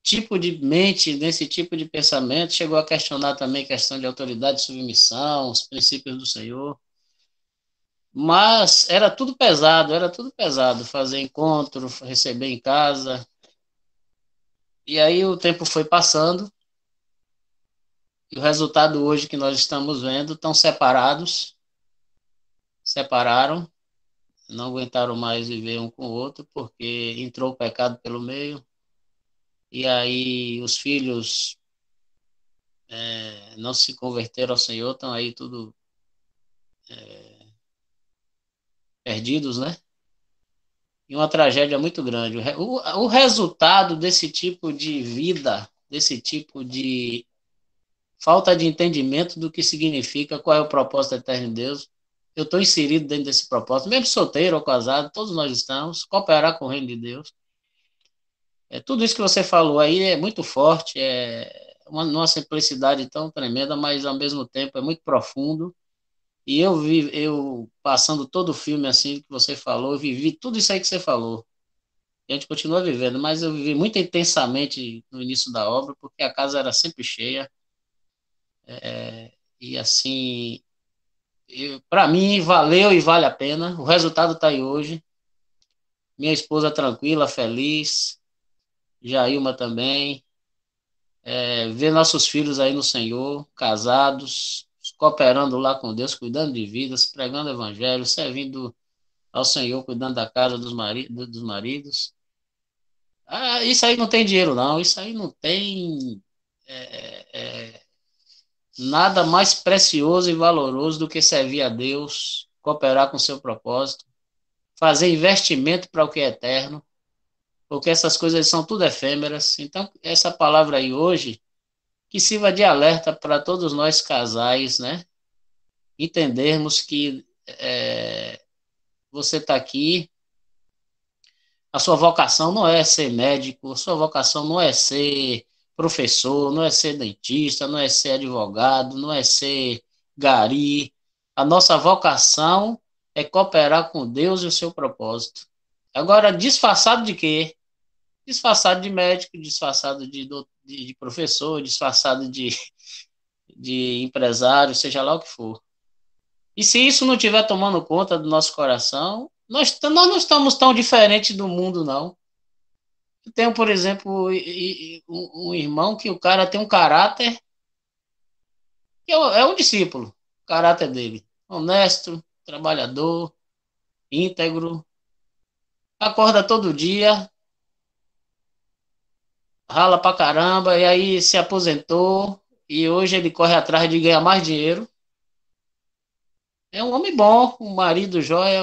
tipo de mente, nesse tipo de pensamento, chegou a questionar também a questão de autoridade e submissão, os princípios do Senhor. Mas era tudo pesado, fazer encontro, receber em casa. E aí o tempo foi passando, e o resultado hoje que nós estamos vendo, estão separaram, não aguentaram mais viver um com o outro, porque entrou o pecado pelo meio, e aí os filhos não se converteram ao Senhor, estão aí tudo perdidos, né? E uma tragédia muito grande. O resultado desse tipo de vida, desse tipo de falta de entendimento do que significa, qual é o propósito eterno de Deus. Eu estou inserido dentro desse propósito, mesmo solteiro ou casado, todos nós estamos, cooperar com o reino de Deus. Tudo isso que você falou aí é muito forte, uma simplicidade tão tremenda, mas ao mesmo tempo é muito profundo. E eu passando todo o filme assim que você falou, eu vivi tudo isso aí que você falou. A gente continua vivendo, mas eu vivi muito intensamente no início da obra, porque a casa era sempre cheia. E assim, para mim, valeu e vale a pena. O resultado está aí hoje. Minha esposa tranquila, feliz. Jailma também. ver nossos filhos aí no Senhor, casados, cooperando lá com Deus, cuidando de vidas, pregando o evangelho, servindo ao Senhor, cuidando da casa dos maridos. Isso aí não tem dinheiro, não. Isso aí não tem nada mais precioso e valoroso do que servir a Deus, cooperar com o seu propósito, fazer investimento para o que é eterno, porque essas coisas são tudo efêmeras. Então, essa palavra aí hoje, que sirva de alerta para todos nós casais, né? Entendermos que você está aqui, a sua vocação não é ser médico, a sua vocação não é ser professor, não é ser dentista, não é ser advogado, não é ser gari. A nossa vocação é cooperar com Deus e o seu propósito. Agora, disfarçado de quê? Disfarçado de médico, disfarçado de professor, disfarçado de empresário, seja lá o que for. E se isso não estiver tomando conta do nosso coração, nós não estamos tão diferentes do mundo, não. Eu tenho, por exemplo, um irmão que o cara tem um caráter, que é um discípulo, o caráter dele. Honesto, trabalhador, íntegro, acorda todo dia, rala pra caramba, e aí se aposentou, e hoje ele corre atrás de ganhar mais dinheiro. É um homem bom, um marido jóia,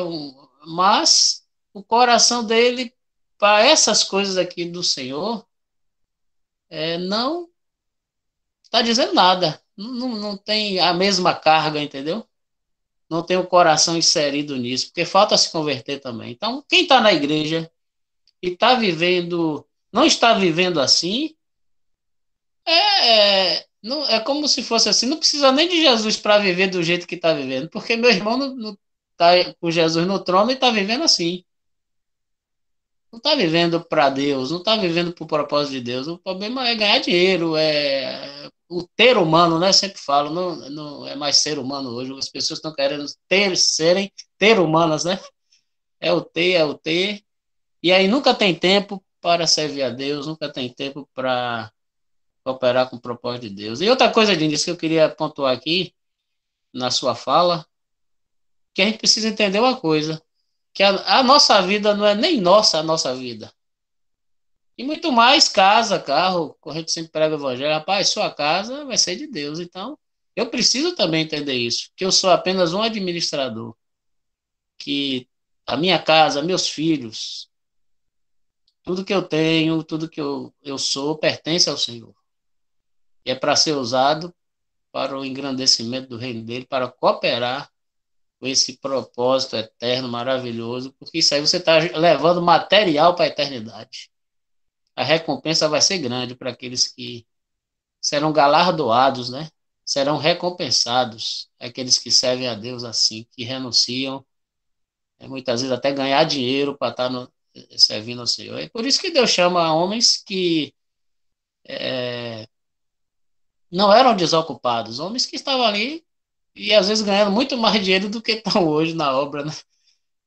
mas o coração dele, para essas coisas aqui do Senhor, não está dizendo nada. Não tem a mesma carga, entendeu? Não tem o coração inserido nisso, porque falta se converter também. Então, quem está na igreja e está vivendo, não está vivendo assim, não, é como se fosse assim, não precisa nem de Jesus para viver do jeito que está vivendo, porque meu irmão não está com Jesus no trono e está vivendo assim. Não está vivendo para Deus, não está vivendo para o propósito de Deus. O problema é ganhar dinheiro, é o ter humano, né? Eu sempre falo, não é mais ser humano hoje. As pessoas estão querendo ter humanas, né? É o ter. E aí nunca tem tempo para servir a Deus, nunca tem tempo para cooperar com o propósito de Deus. E outra coisa, Diniz, que eu queria pontuar aqui na sua fala, que a gente precisa entender uma coisa, que a nossa vida não é nem a nossa vida. E muito mais casa, carro, a gente sempre prega o evangelho, rapaz, sua casa vai ser de Deus. Então, eu preciso também entender isso, que eu sou apenas um administrador, que a minha casa, meus filhos, tudo que eu tenho, tudo que eu sou, pertence ao Senhor. E é para ser usado para o engrandecimento do reino dele, para cooperar com esse propósito eterno, maravilhoso, porque isso aí você está levando material para a eternidade. A recompensa vai ser grande para aqueles que serão galardoados, né? Serão recompensados, aqueles que servem a Deus assim, que renunciam, muitas vezes até ganhar dinheiro para estar servindo ao Senhor. É por isso que Deus chama homens que não eram desocupados, homens que estavam ali e às vezes ganhando muito mais dinheiro do que estão hoje na obra, né?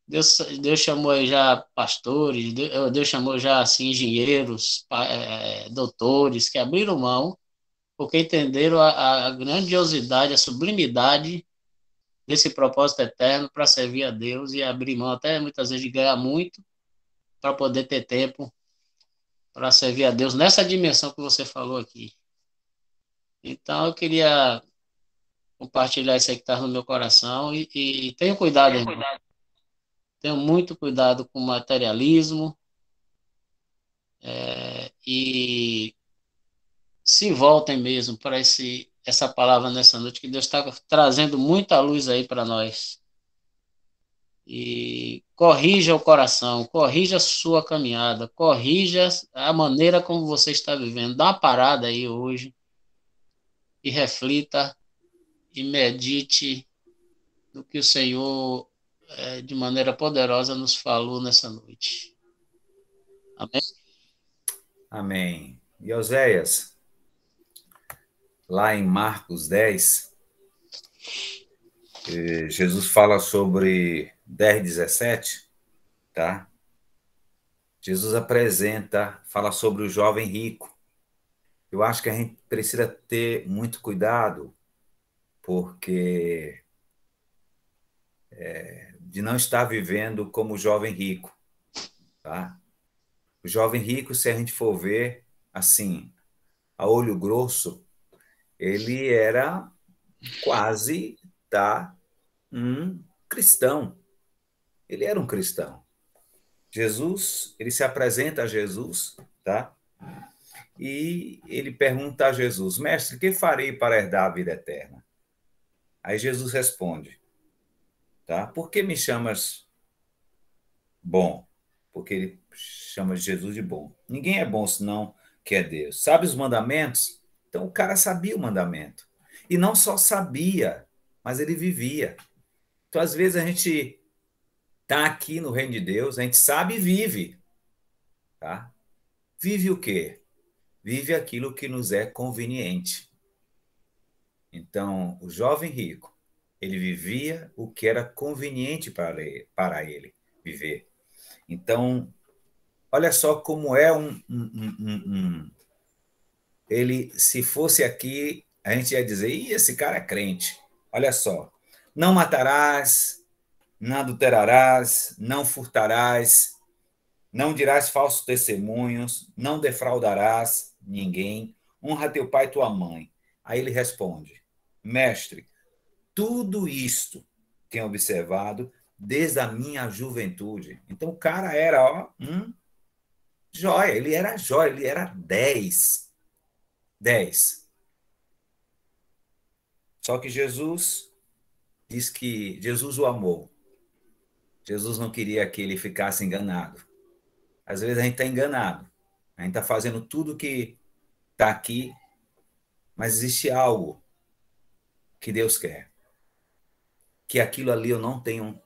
Deus chamou aí já pastores, Deus chamou já assim, engenheiros, doutores, que abriram mão, porque entenderam a grandiosidade, a sublimidade desse propósito eterno para servir a Deus e abrir mão até muitas vezes de ganhar muito para poder ter tempo para servir a Deus nessa dimensão que você falou aqui. Então eu queria compartilhar isso aí que está no meu coração e tenha cuidado, irmão. Tenham muito cuidado com o materialismo e se voltem mesmo para essa palavra nessa noite, que Deus está trazendo muita luz aí para nós. E corrija o coração, corrija a sua caminhada, corrija a maneira como você está vivendo. Dá uma parada aí hoje e reflita e medite no que o Senhor de maneira poderosa nos falou nessa noite. Amém? Amém. E Oséias, lá em Marcos 10, Jesus fala sobre 10:17, tá? Jesus fala sobre o jovem rico. Eu acho que a gente precisa ter muito cuidado, porque de não estar vivendo como o jovem rico, tá? O jovem rico, se a gente for ver, assim, a olho grosso, ele era quase, tá, um cristão. Ele era um cristão. Jesus, ele se apresenta a Jesus, tá? E ele pergunta a Jesus: Mestre, o que farei para herdar a vida eterna? Aí Jesus responde, tá? Por que me chamas bom? Porque ele chama Jesus de bom. Ninguém é bom senão que é Deus. Sabe os mandamentos? Então o cara sabia o mandamento. E não só sabia, mas ele vivia. Então, às vezes, a gente está aqui no reino de Deus, a gente sabe e vive. Tá? Vive o quê? Vive aquilo que nos é conveniente. Então, o jovem rico, ele vivia o que era conveniente para ele viver. Então, olha só como é ele, se fosse aqui, a gente ia dizer, ih, esse cara é crente. Olha só, não matarás, não adulterarás, não furtarás, não dirás falsos testemunhos, não defraudarás ninguém, honra teu pai e tua mãe. Aí ele responde, mestre, tudo isto tenho observado desde a minha juventude. Então o cara era, ó, joia, ele era joia, ele era 10. 10. Só que Jesus diz que Jesus o amou. Jesus não queria que ele ficasse enganado. Às vezes a gente está enganado. A gente está fazendo tudo que está aqui, mas existe algo que Deus quer. Que aquilo ali eu não tenho,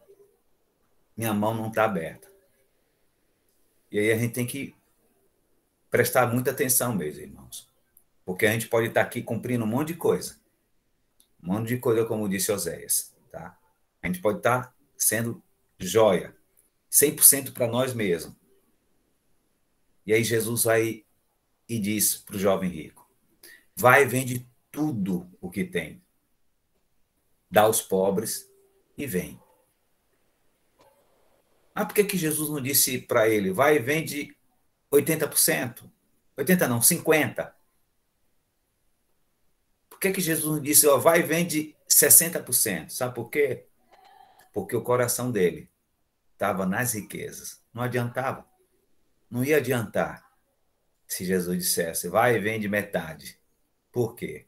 minha mão não está aberta. E aí a gente tem que prestar muita atenção, meus irmãos. Porque a gente pode estar aqui cumprindo um monte de coisa. Um monte de coisa, como disse Oséias. Tá? A gente pode estar sendo joia. 100% para nós mesmos. E aí Jesus vai e diz para o jovem rico, vai e vende tudo o que tem. Dá aos pobres e vem. Mas por que Jesus não disse para ele, vai e vende 80%? 80% não, 50%. Por que Jesus não disse, ó, vai e vende 60%? Sabe por quê? Porque o coração dele estava nas riquezas. Não adiantava. Não ia adiantar se Jesus dissesse, vai e vende metade. Por quê?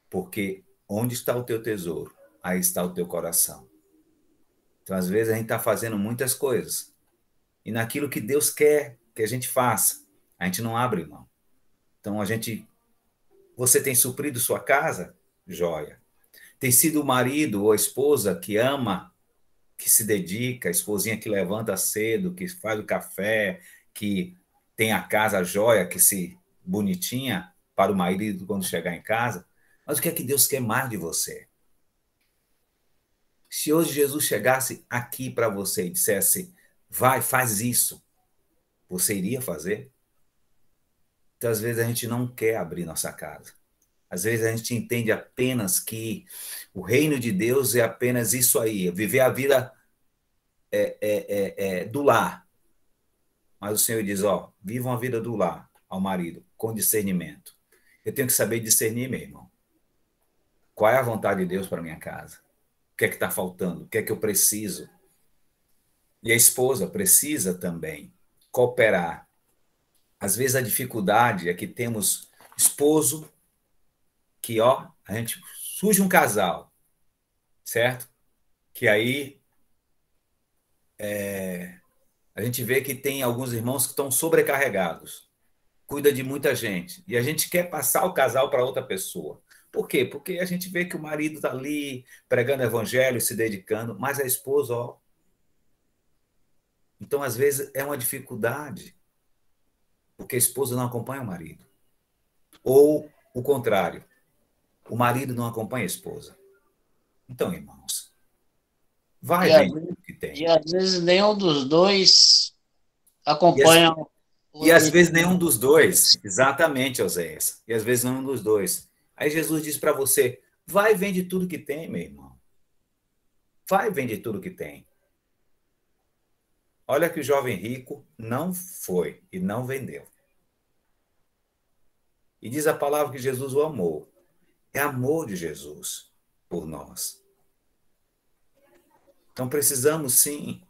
Porque onde está o teu tesouro, aí está o teu coração. Então, às vezes, a gente está fazendo muitas coisas. E naquilo que Deus quer que a gente faça, a gente não abre mão. Então, você tem suprido sua casa? Joia. Tem sido o marido ou a esposa que ama, que se dedica, a esposinha que levanta cedo, que faz o café, que tem a casa joia, que se bonitinha para o marido quando chegar em casa. Mas o que é que Deus quer mais de você? Se hoje Jesus chegasse aqui para você e dissesse, vai, faz isso, você iria fazer? Então, às vezes, a gente não quer abrir nossa casa. Às vezes, a gente entende apenas que o reino de Deus é apenas isso aí, viver a vida do lar. Mas o Senhor diz, ó, vivam a vida do lar ao marido, com discernimento. Eu tenho que saber discernir, meu irmão. Qual é a vontade de Deus para minha casa? O que é que está faltando? O que é que eu preciso? E a esposa precisa também cooperar. Às vezes a dificuldade é que temos esposo que, ó, a gente surge um casal, certo? Que aí a gente vê que tem alguns irmãos que estão sobrecarregados, cuida de muita gente, e a gente quer passar o casal para outra pessoa. Por quê? Porque a gente vê que o marido está ali pregando o evangelho, se dedicando, mas a esposa, ó. Então, às vezes, é uma dificuldade, porque a esposa não acompanha o marido. Ou o contrário, o marido não acompanha a esposa. Então, irmãos, vai vendo o que tem. E às vezes nenhum dos dois acompanha E às vezes nenhum dos dois. Exatamente, Oséias. E às vezes nenhum dos dois. Aí Jesus diz para você, vai e vende tudo que tem, meu irmão. Vai e vende tudo que tem. Olha que o jovem rico não foi e não vendeu. E diz a palavra que Jesus o amou. É amor de Jesus por nós. Então precisamos, sim,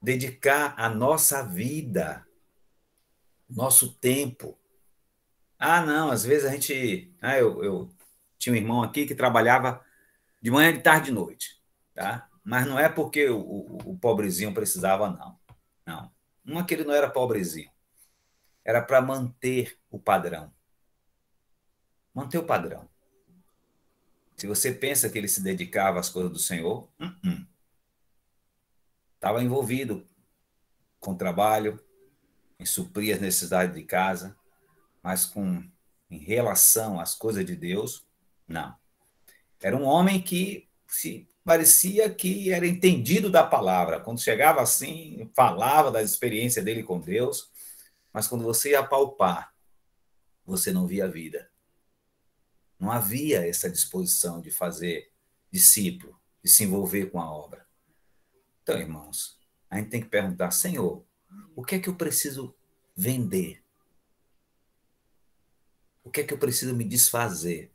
dedicar a nossa vida, nosso tempo. Ah, não, às vezes a gente... eu tinha um irmão aqui que trabalhava de manhã, de tarde e de noite, tá? Mas não é porque o pobrezinho precisava, não. Não. Não é que ele não era pobrezinho. Era para manter o padrão. Manter o padrão. Se você pensa que ele se dedicava às coisas do Senhor, estava envolvido com o trabalho, em suprir as necessidades de casa, mas em relação às coisas de Deus, não. Era um homem que parecia que era entendido da palavra. Quando chegava assim, falava da experiência dele com Deus, mas quando você ia palpar, você não via a vida. Não havia essa disposição de fazer discípulo, de se envolver com a obra. Então, irmãos, a gente tem que perguntar, Senhor, o que é que eu preciso vender? O que é que eu preciso me desfazer?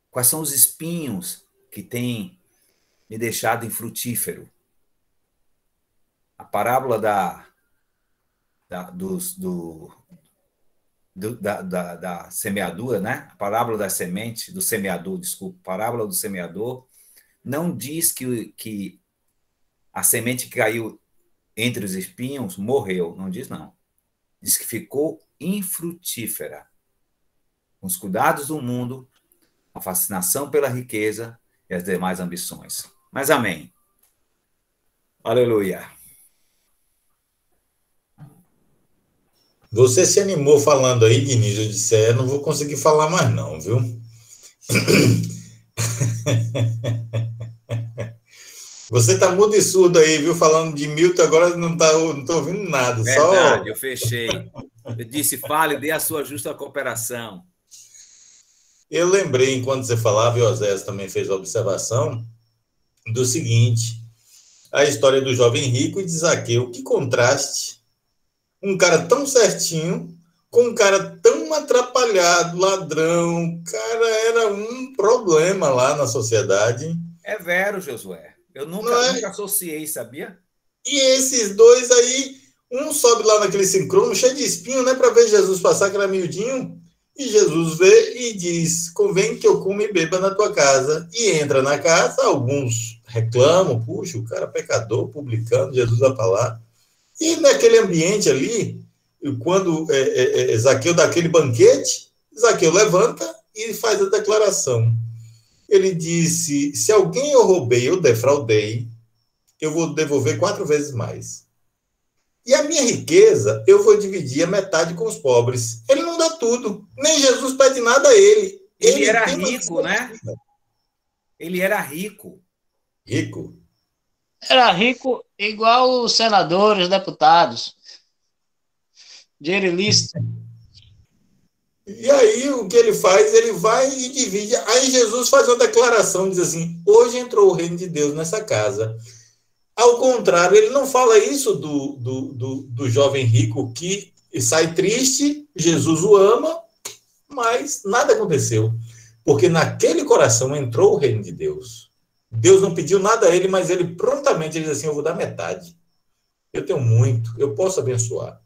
Quais são os espinhos que têm me deixado infrutífero? A parábola da semeadura, né? A parábola da semente, do semeador, desculpa, a parábola do semeador, não diz que a semente que caiu entre os espinhos morreu, não diz não. Diz que ficou infrutífera. Com os cuidados do mundo, a fascinação pela riqueza e as demais ambições. Mas amém. Aleluia. Você se animou falando aí, Diniz, eu disse, não vou conseguir falar mais não, viu? Você tá mudo e surdo aí, viu? Falando de Milton, agora não tô ouvindo nada. Verdade, eu fechei. Eu disse, fale, dê a sua justa cooperação. Eu lembrei, enquanto você falava, e o Oséias também fez a observação, do seguinte, a história do jovem rico e de Zaqueu. Que contraste. Um cara tão certinho com um cara tão atrapalhado, ladrão. Cara, era um problema lá na sociedade. É vero, Josué. Eu nunca associei, sabia? E esses dois aí, um sobe lá naquele sincrono, cheio de espinho, né, para ver Jesus passar, que era miudinho. E Jesus vê e diz, convém que eu coma e beba na tua casa. E entra na casa, alguns reclamam, puxa, o cara pecador, publicano, Jesus vai falar. E naquele ambiente ali, quando Zaqueu dá aquele banquete, Zaqueu levanta e faz a declaração. Ele disse, se alguém eu roubei, eu defraudei, eu vou devolver 4 vezes mais. E a minha riqueza, eu vou dividir a metade com os pobres. Ele não dá tudo. Nem Jesus pede nada a ele. Ele era rico, né? Ele era rico. Rico? Era rico igual os senadores, deputados. Dinheiro ilícito. E aí, o que ele faz? Ele vai e divide. Aí Jesus faz uma declaração, diz assim, hoje entrou o reino de Deus nessa casa. Ao contrário, ele não fala isso do jovem rico que sai triste, Jesus o ama, mas nada aconteceu. Porque naquele coração entrou o reino de Deus. Deus não pediu nada a ele, mas ele prontamente diz assim, eu vou dar metade. Eu tenho muito, eu posso abençoar.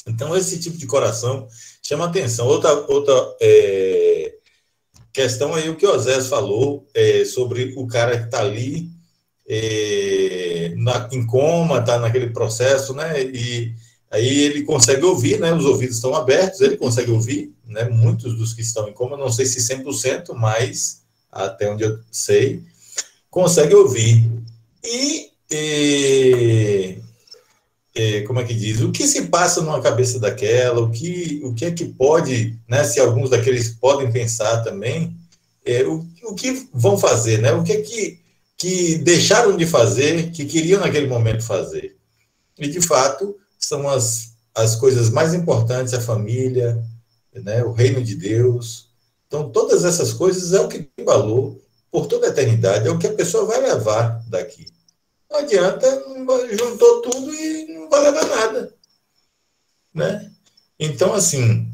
Então, esse tipo de coração chama atenção. Outra questão aí, o que o Oséias falou sobre o cara que está ali em coma, está naquele processo, né? E aí ele consegue ouvir, né? Os ouvidos estão abertos, ele consegue ouvir, né? Muitos dos que estão em coma, não sei se 100%, mas até onde eu sei, consegue ouvir. Como é que diz? O que se passa numa cabeça daquela? O que é que pode, né? Se alguns daqueles podem pensar também, o que vão fazer, né? O que é que deixaram de fazer, que queriam naquele momento fazer. E, de fato, são as coisas mais importantes, a família, né, o reino de Deus. Então, todas essas coisas é o que tem valor por toda a eternidade, é o que a pessoa vai levar daqui. Não adianta, juntou tudo e não vai levar nada. Né? Então, assim,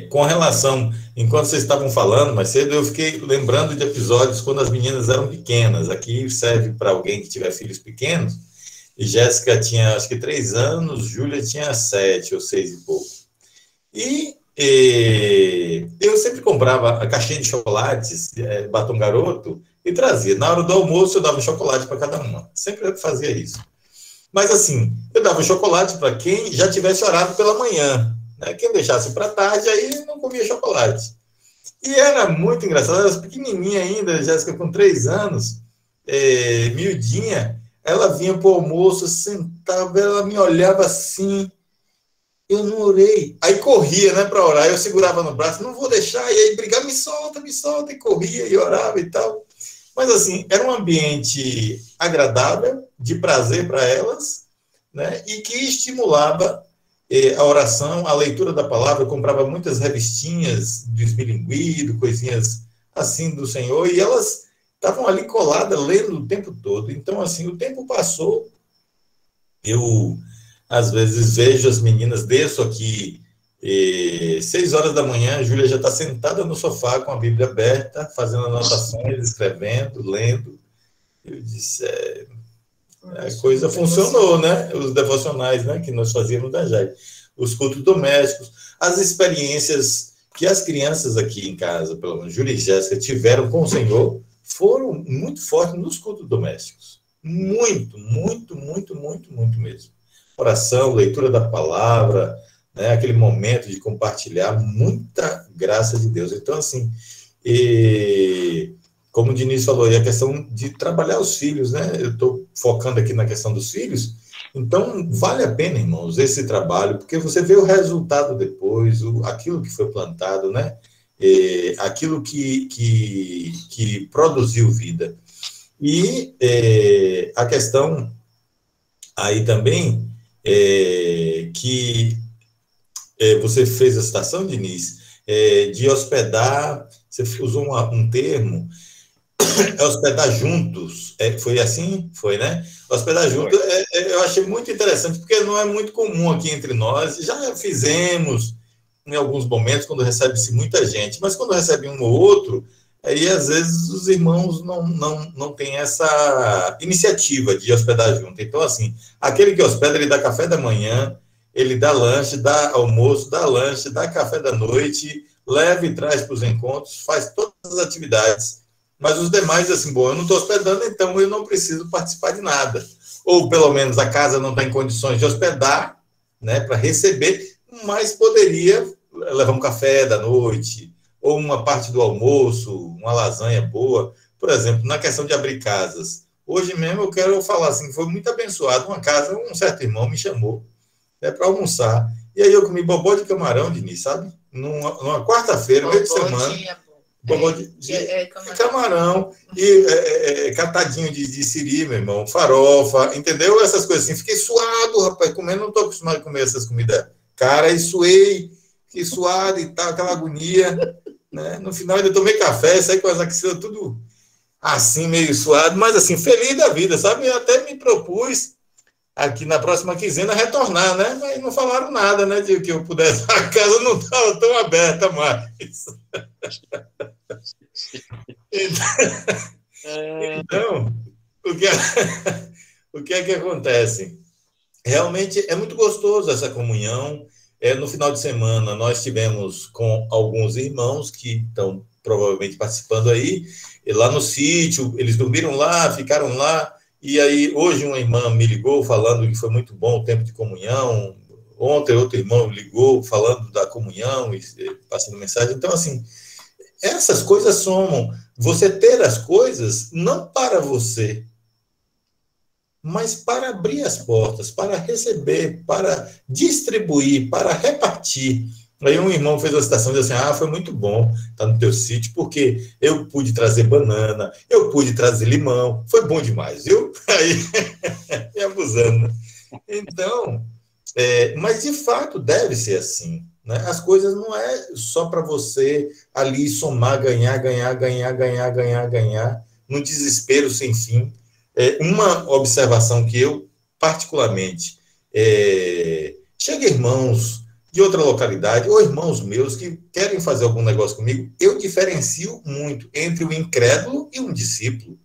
com relação, enquanto vocês estavam falando mais cedo, eu fiquei lembrando de episódios quando as meninas eram pequenas. Aqui serve para alguém que tiver filhos pequenos. E Jéssica tinha, acho que 3 anos, Júlia tinha 7 ou 6 e pouco. E eu sempre comprava a caixinha de chocolates, batom garoto, e trazia. Na hora do almoço, eu dava um chocolate para cada uma. Sempre fazia isso. Mas, assim, eu dava chocolate para quem já tivesse orado pela manhã. Né? Quem deixasse para tarde, aí não comia chocolate. E era muito engraçado. Ela era pequenininha ainda, Jéssica, com 3 anos, miudinha. Ela vinha para o almoço, sentava, ela me olhava assim. Eu não orei. Aí corria, né, para orar. Eu segurava no braço, não vou deixar. E aí brigava, me solta. E corria e orava e tal. Mas, assim, era um ambiente agradável, de prazer para elas, né, e que estimulava a oração, a leitura da palavra. Eu comprava muitas revistinhas do Esmilinguido, coisinhas assim do Senhor, e elas estavam ali coladas, lendo o tempo todo. Então, assim, o tempo passou. Eu, às vezes, vejo as meninas, desço aqui, 6 horas da manhã, a Júlia já está sentada no sofá com a Bíblia aberta, fazendo anotações, escrevendo, lendo. Eu disse, a coisa funcionou, né? Os devocionais, né, que nós fazíamos da JAI. Os cultos domésticos, as experiências que as crianças aqui em casa, pelo menos Júlia e Jéssica, tiveram com o Senhor, foram muito fortes nos cultos domésticos. Muito mesmo. Oração, leitura da palavra, né, aquele momento de compartilhar, muita graça de Deus. Então, assim, como o Diniz falou, e a questão de trabalhar os filhos, né? Eu estou focando aqui na questão dos filhos. Então, vale a pena, irmãos, esse trabalho, porque você vê o resultado depois, aquilo que foi plantado, né? Aquilo que produziu vida. E a questão aí também que você fez a citação, Diniz, de hospedar, você usou um termo, hospedar juntos, foi assim? Foi, né? Hospedar juntos, eu achei muito interessante, porque não é muito comum aqui entre nós, já fizemos em alguns momentos, quando recebe-se muita gente, mas quando recebe um ou outro, aí às vezes os irmãos não têm essa iniciativa de hospedar junto. Então, assim, aquele que hospeda, ele dá café da manhã, ele dá lanche, dá almoço, dá lanche, dá café da noite, leva e traz para os encontros, faz todas as atividades. Mas os demais, assim, bom, eu não estou hospedando, então eu não preciso participar de nada. Ou, pelo menos, a casa não está em condições de hospedar, né, para receber, mas poderia levar um café da noite, ou uma parte do almoço, uma lasanha boa. Por exemplo, na questão de abrir casas. Hoje mesmo eu quero falar assim, foi muito abençoado. Uma casa, um certo irmão me chamou, né, para almoçar. E aí eu comi bobó de camarão, Diniz, sabe? Numa quarta-feira, meio de semana. Bobó de camarão e catadinho de siri, meu irmão, farofa, entendeu? Essas coisas assim. Fiquei suado, rapaz, comendo, não estou acostumado a comer essas comidas. Cara, e suei, fiquei suado e tal, aquela agonia, né? No final ainda tomei café, saí com as axilas tudo assim, meio suado, mas assim, feliz da vida, sabe? Eu até me propus aqui na próxima quinzena retornar, né? Mas não falaram nada, né? De que eu pudesse, a casa não estava tão aberta mais. Então, o que é que acontece? Realmente é muito gostoso essa comunhão. No final de semana, nós tivemos com alguns irmãos que estão provavelmente participando aí, e lá no sítio, eles dormiram lá, ficaram lá, e aí hoje uma irmã me ligou falando que foi muito bom o tempo de comunhão, ontem outro irmão ligou falando da comunhão, e passando mensagem. Então, assim, essas coisas somam. Você ter as coisas não para você, mas para abrir as portas, para receber, para distribuir, para repartir. Aí um irmão fez a citação e disse assim, foi muito bom estar no teu sítio, porque eu pude trazer banana, eu pude trazer limão, foi bom demais, viu? Aí, me abusando. Então, mas de fato deve ser assim. Né? As coisas não é só para você ali somar, ganhar, num desespero sem fim. Uma observação que eu, particularmente, chega irmãos de outra localidade, ou irmãos meus que querem fazer algum negócio comigo, eu diferencio muito entre o incrédulo e um discípulo.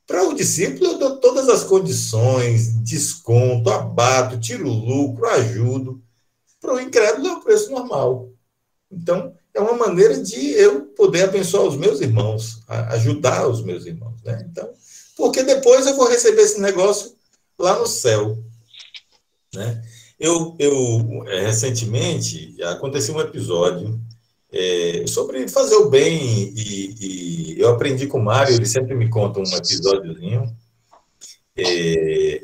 Para o discípulo, eu dou todas as condições, desconto, abato, tiro lucro, ajudo. Para o incrédulo é o preço normal. Então, é uma maneira de eu poder abençoar os meus irmãos, ajudar os meus irmãos. Né? Então, porque depois eu vou receber esse negócio lá no céu. Né? Recentemente, aconteceu um episódio sobre fazer o bem, e eu aprendi com o Mário, ele sempre me conta um episódiozinho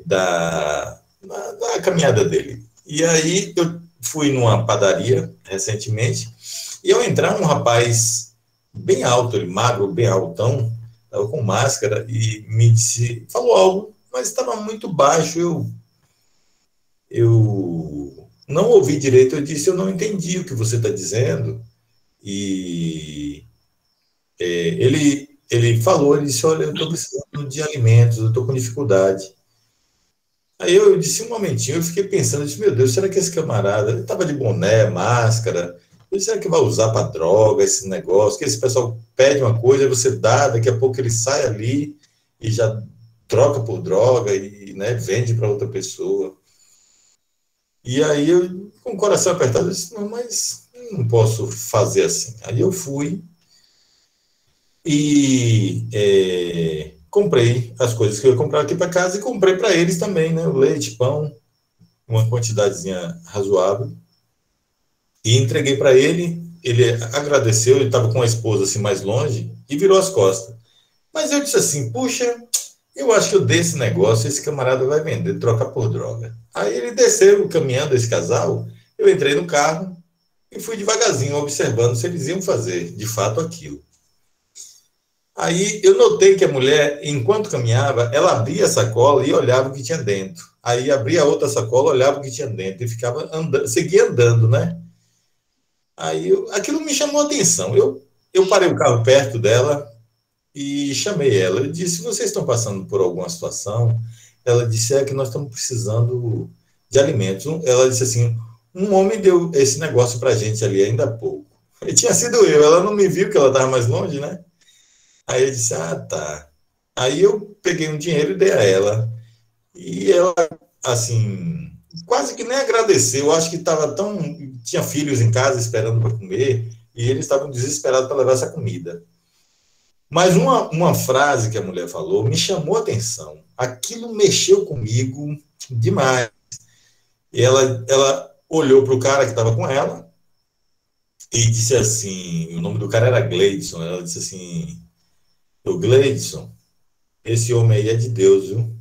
da caminhada dele. E aí eu fui numa padaria recentemente, e ao entrar um rapaz bem alto, ele magro, bem altão, estava com máscara, e me disse, falou algo, mas estava muito baixo, eu não ouvi direito, eu disse, eu não entendi o que você está dizendo. E ele falou, ele disse, olha, eu estou precisando de alimentos, eu estou com dificuldade. Aí eu disse, um momentinho, eu fiquei pensando, eu disse, meu Deus, será que esse camarada, ele estava de boné, máscara, será que vai usar para droga esse negócio, que esse pessoal pede uma coisa, você dá, daqui a pouco ele sai ali e já troca por droga e, né, vende para outra pessoa. E aí eu, com o coração apertado, eu disse, não, mas não posso fazer assim. Aí eu fui e comprei as coisas que eu ia comprar aqui para casa e comprei para eles também, né? O leite, pão, uma quantidadezinha razoável. E entreguei para ele, ele agradeceu, ele estava com a esposa assim mais longe e virou as costas. Mas eu disse assim, puxa, eu acho que eu dei esse negócio, esse camarada vai vender, trocar por droga. Aí ele desceu caminhando, esse casal, eu entrei no carro e fui devagarzinho observando se eles iam fazer, de fato, aquilo. Aí eu notei que a mulher, enquanto caminhava, ela abria a sacola e olhava o que tinha dentro. Aí abria a outra sacola, olhava o que tinha dentro e ficava andando, seguia andando, né? Aí aquilo me chamou a atenção. Eu parei o carro perto dela e chamei ela. Eu disse, vocês estão passando por alguma situação? Ela disse, que nós estamos precisando de alimentos. Ela disse assim, um homem deu esse negócio para a gente ali ainda há pouco. E tinha sido eu, ela não me viu, que ela estava mais longe, né? Aí eu disse, tá. Aí eu peguei um dinheiro e dei a ela. E ela, assim, quase que nem agradeceu. Eu acho que tinha filhos em casa esperando para comer, e eles estavam desesperados para levar essa comida. Mas uma frase que a mulher falou me chamou a atenção. Aquilo mexeu comigo demais. E ela olhou para o cara que estava com ela e disse assim, o nome do cara era Gleidson, ela disse assim, o Gleidson, esse homem aí é de Deus, viu?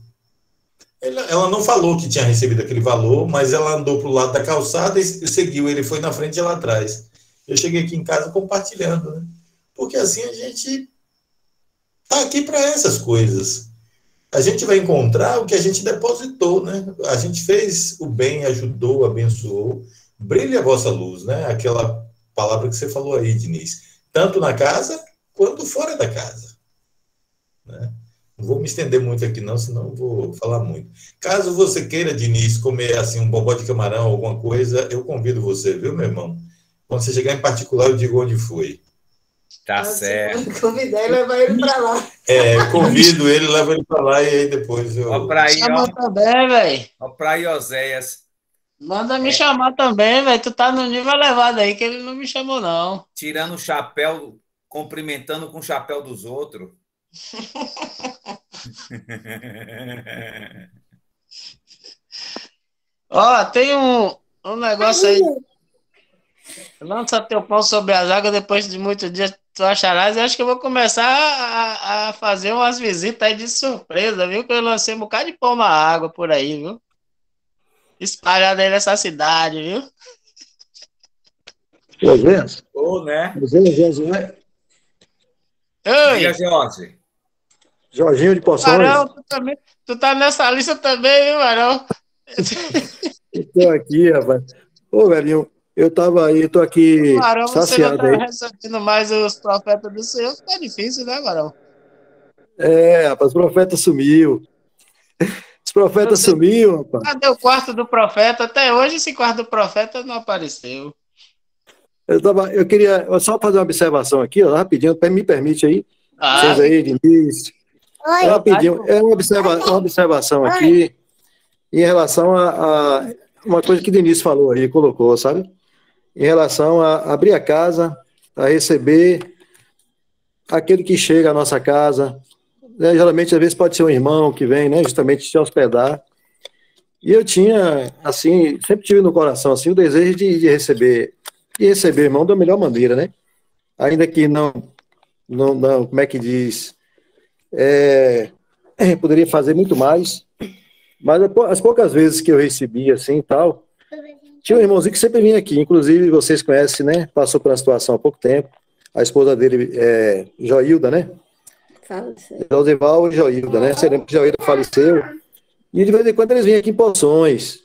Ela não falou que tinha recebido aquele valor, mas ela andou para o lado da calçada e seguiu, ele foi na frente e ela atrás. Eu cheguei aqui em casa compartilhando, né? Porque assim a gente está aqui para essas coisas. A gente vai encontrar o que a gente depositou, né? A gente fez o bem, ajudou, abençoou. Brilhe a vossa luz, né? Aquela palavra que você falou aí, Diniz. Tanto na casa quanto fora da casa. Né? Não vou me estender muito aqui não, senão vou falar muito. Caso você queira, Diniz, comer assim um bobó de camarão, alguma coisa, eu convido você, viu, meu irmão? Quando você chegar em particular, eu digo onde foi. Tá certo. Convidar e levar ele para lá. Convido ele, levo ele para lá e aí depois eu... Ó, pra aí, chama também, velho. Ó, pra aí, Oséias. Manda me chamar também, velho. Tu tá no nível elevado aí, que ele não me chamou, não. Tirando o chapéu, cumprimentando com o chapéu dos outros. Ó, tem um negócio aí. Lança teu pão sobre as águas, depois de muitos dias tu acharás. Eu acho que eu vou começar a fazer umas visitas aí de surpresa, viu? Que eu lancei um bocado de pão na água por aí, viu? Espalhado aí nessa cidade, viu? Oséias? Né? Oséias. Oi! Diga, Jorge. Jorginho de Poções. Marão, tu tá nessa lista também, viu, Marão? Estou aqui, rapaz. Ô, velhinho, eu tava aí, tô aqui Varão, você não saciado está aí. recebendo mais os profetas do Senhor, fica difícil, né, Varão? É, rapaz, os profetas sumiu. Os profetas Você, sumiu, rapaz. cadê o quarto do profeta? Até hoje esse quarto do profeta não apareceu. Eu queria só fazer uma observação aqui, ó, rapidinho, me permite aí, Ah, vocês aí, Diniz. É vontade, rapidinho, é uma observação aqui em relação a uma coisa que Diniz falou aí, colocou, sabe? Em relação a abrir a casa, a receber aquele que chega à nossa casa, né? Geralmente, às vezes, pode ser um irmão que vem, né, justamente te hospedar. E eu tinha, assim, sempre tive no coração, assim, o desejo de receber irmão da melhor maneira, né? Ainda que não, como é que diz? Poderia fazer muito mais, mas as poucas vezes que eu recebi, assim, e tal, tinha um irmãozinho que sempre vinha aqui, inclusive vocês conhecem, né? Passou por uma situação há pouco tempo, a esposa dele é Joilda, né? Josival e Joilda, né? Você lembra que Joilda faleceu? E de vez em quando eles vinham aqui em Poções.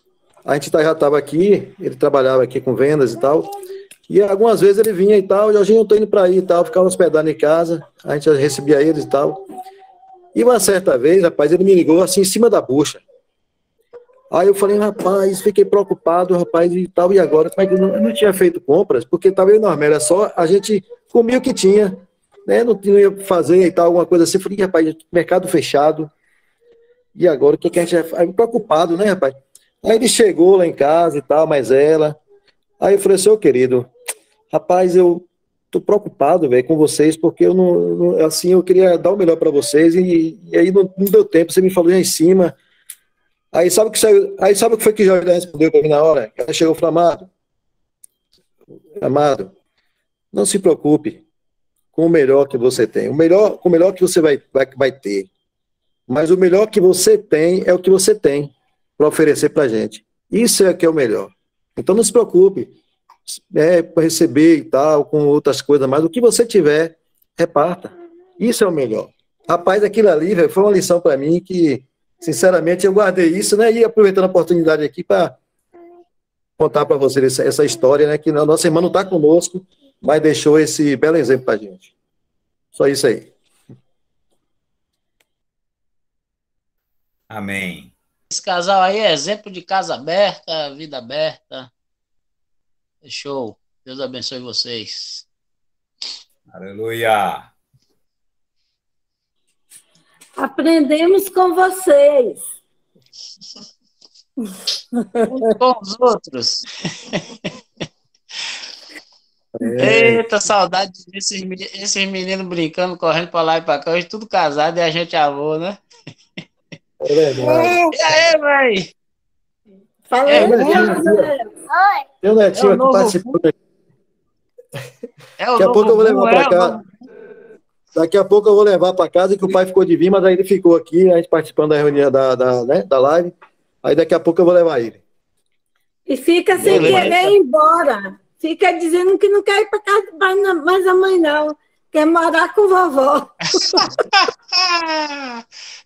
A gente já estava aqui, ele trabalhava aqui com vendas e tal. E algumas vezes ele vinha e tal, Jorginho, eu tô indo para aí e tal, ficava hospedado em casa, a gente já recebia eles e tal. E uma certa vez, rapaz, ele me ligou assim em cima da bucha. Aí eu falei, rapaz, fiquei preocupado, rapaz, e tal, e agora? Como é que eu não tinha feito compras? Porque estava eu normal, era só a gente comia o que tinha, né? Não tinha fazer e tal, alguma coisa assim. Eu falei, rapaz, mercado fechado. E agora, o que, que a gente vai? Aí, preocupado, né, rapaz? Aí ele chegou lá em casa e tal, mas ela. Aí eu falei, seu querido, rapaz, eu tô preocupado, velho, com vocês, porque eu assim, eu queria dar o melhor para vocês e aí não deu tempo, você me falou aí em cima. Aí sabe o que foi que Jorge respondeu para mim na hora? Ela chegou e falou, amado, não se preocupe com o melhor que você tem. Com o melhor que você vai ter. Mas o melhor que você tem é o que você tem para oferecer para a gente. Isso é que é o melhor. Então não se preocupe para receber e tal, com outras coisas, mas o que você tiver, reparta. Isso é o melhor. Rapaz, aquilo ali, velho, foi uma lição para mim que, sinceramente, eu guardei isso, né? E aproveitando a oportunidade aqui para contar para vocês essa história, né? Que a nossa irmã não está conosco, mas deixou esse belo exemplo para a gente. Só isso aí. Amém. esse casal aí é exemplo de casa aberta, vida aberta. Show. Deus abençoe vocês. Aleluia. Aprendemos com vocês. Uns com os outros. Eita, saudade desses esses meninos brincando, correndo para lá e para cá. Hoje tudo casado e a gente avô, né? É verdade. E aí, mãe? Fala É, aí, Meu netinho o aqui novo participou. É o Daqui a pouco eu vou novo levar para cá. Daqui a pouco eu vou levar para casa, que o pai ficou de vir, mas aí ele ficou aqui, a gente participando da reunião né, da live. Aí daqui a pouco eu vou levar ele. E fica sem Beleza. querer ir embora. Fica dizendo que não quer ir para casa mais a mãe, não. Quer morar com vovó.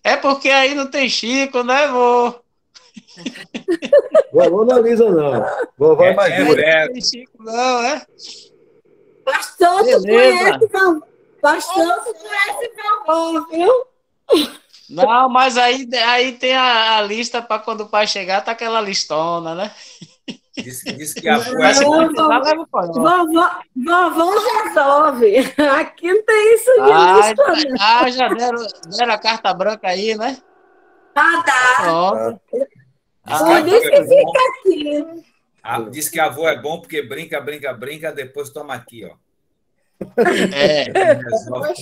É porque aí não tem Chico, né, vô? Vovó não avisa, não. Vovó é mais É dura. velho. Não tem Chico, não, é? Pastor, tu Beleza. conhece vovó. Pastor, tu conhece vovó, viu? Não, mas aí tem a lista para quando o pai chegar, tá aquela listona, né? Diz que a avó Mas se é bom. precisar, leva o pai. Vovó resolve. Aqui não tem isso de lista, não. Já deram a carta branca aí, né? Ah, dá. Pronto. Diz que a Por avó isso é que bom. fica aqui. Diz que a avó é bom porque brinca, brinca, brinca, depois toma aqui, ó. É. Resolve.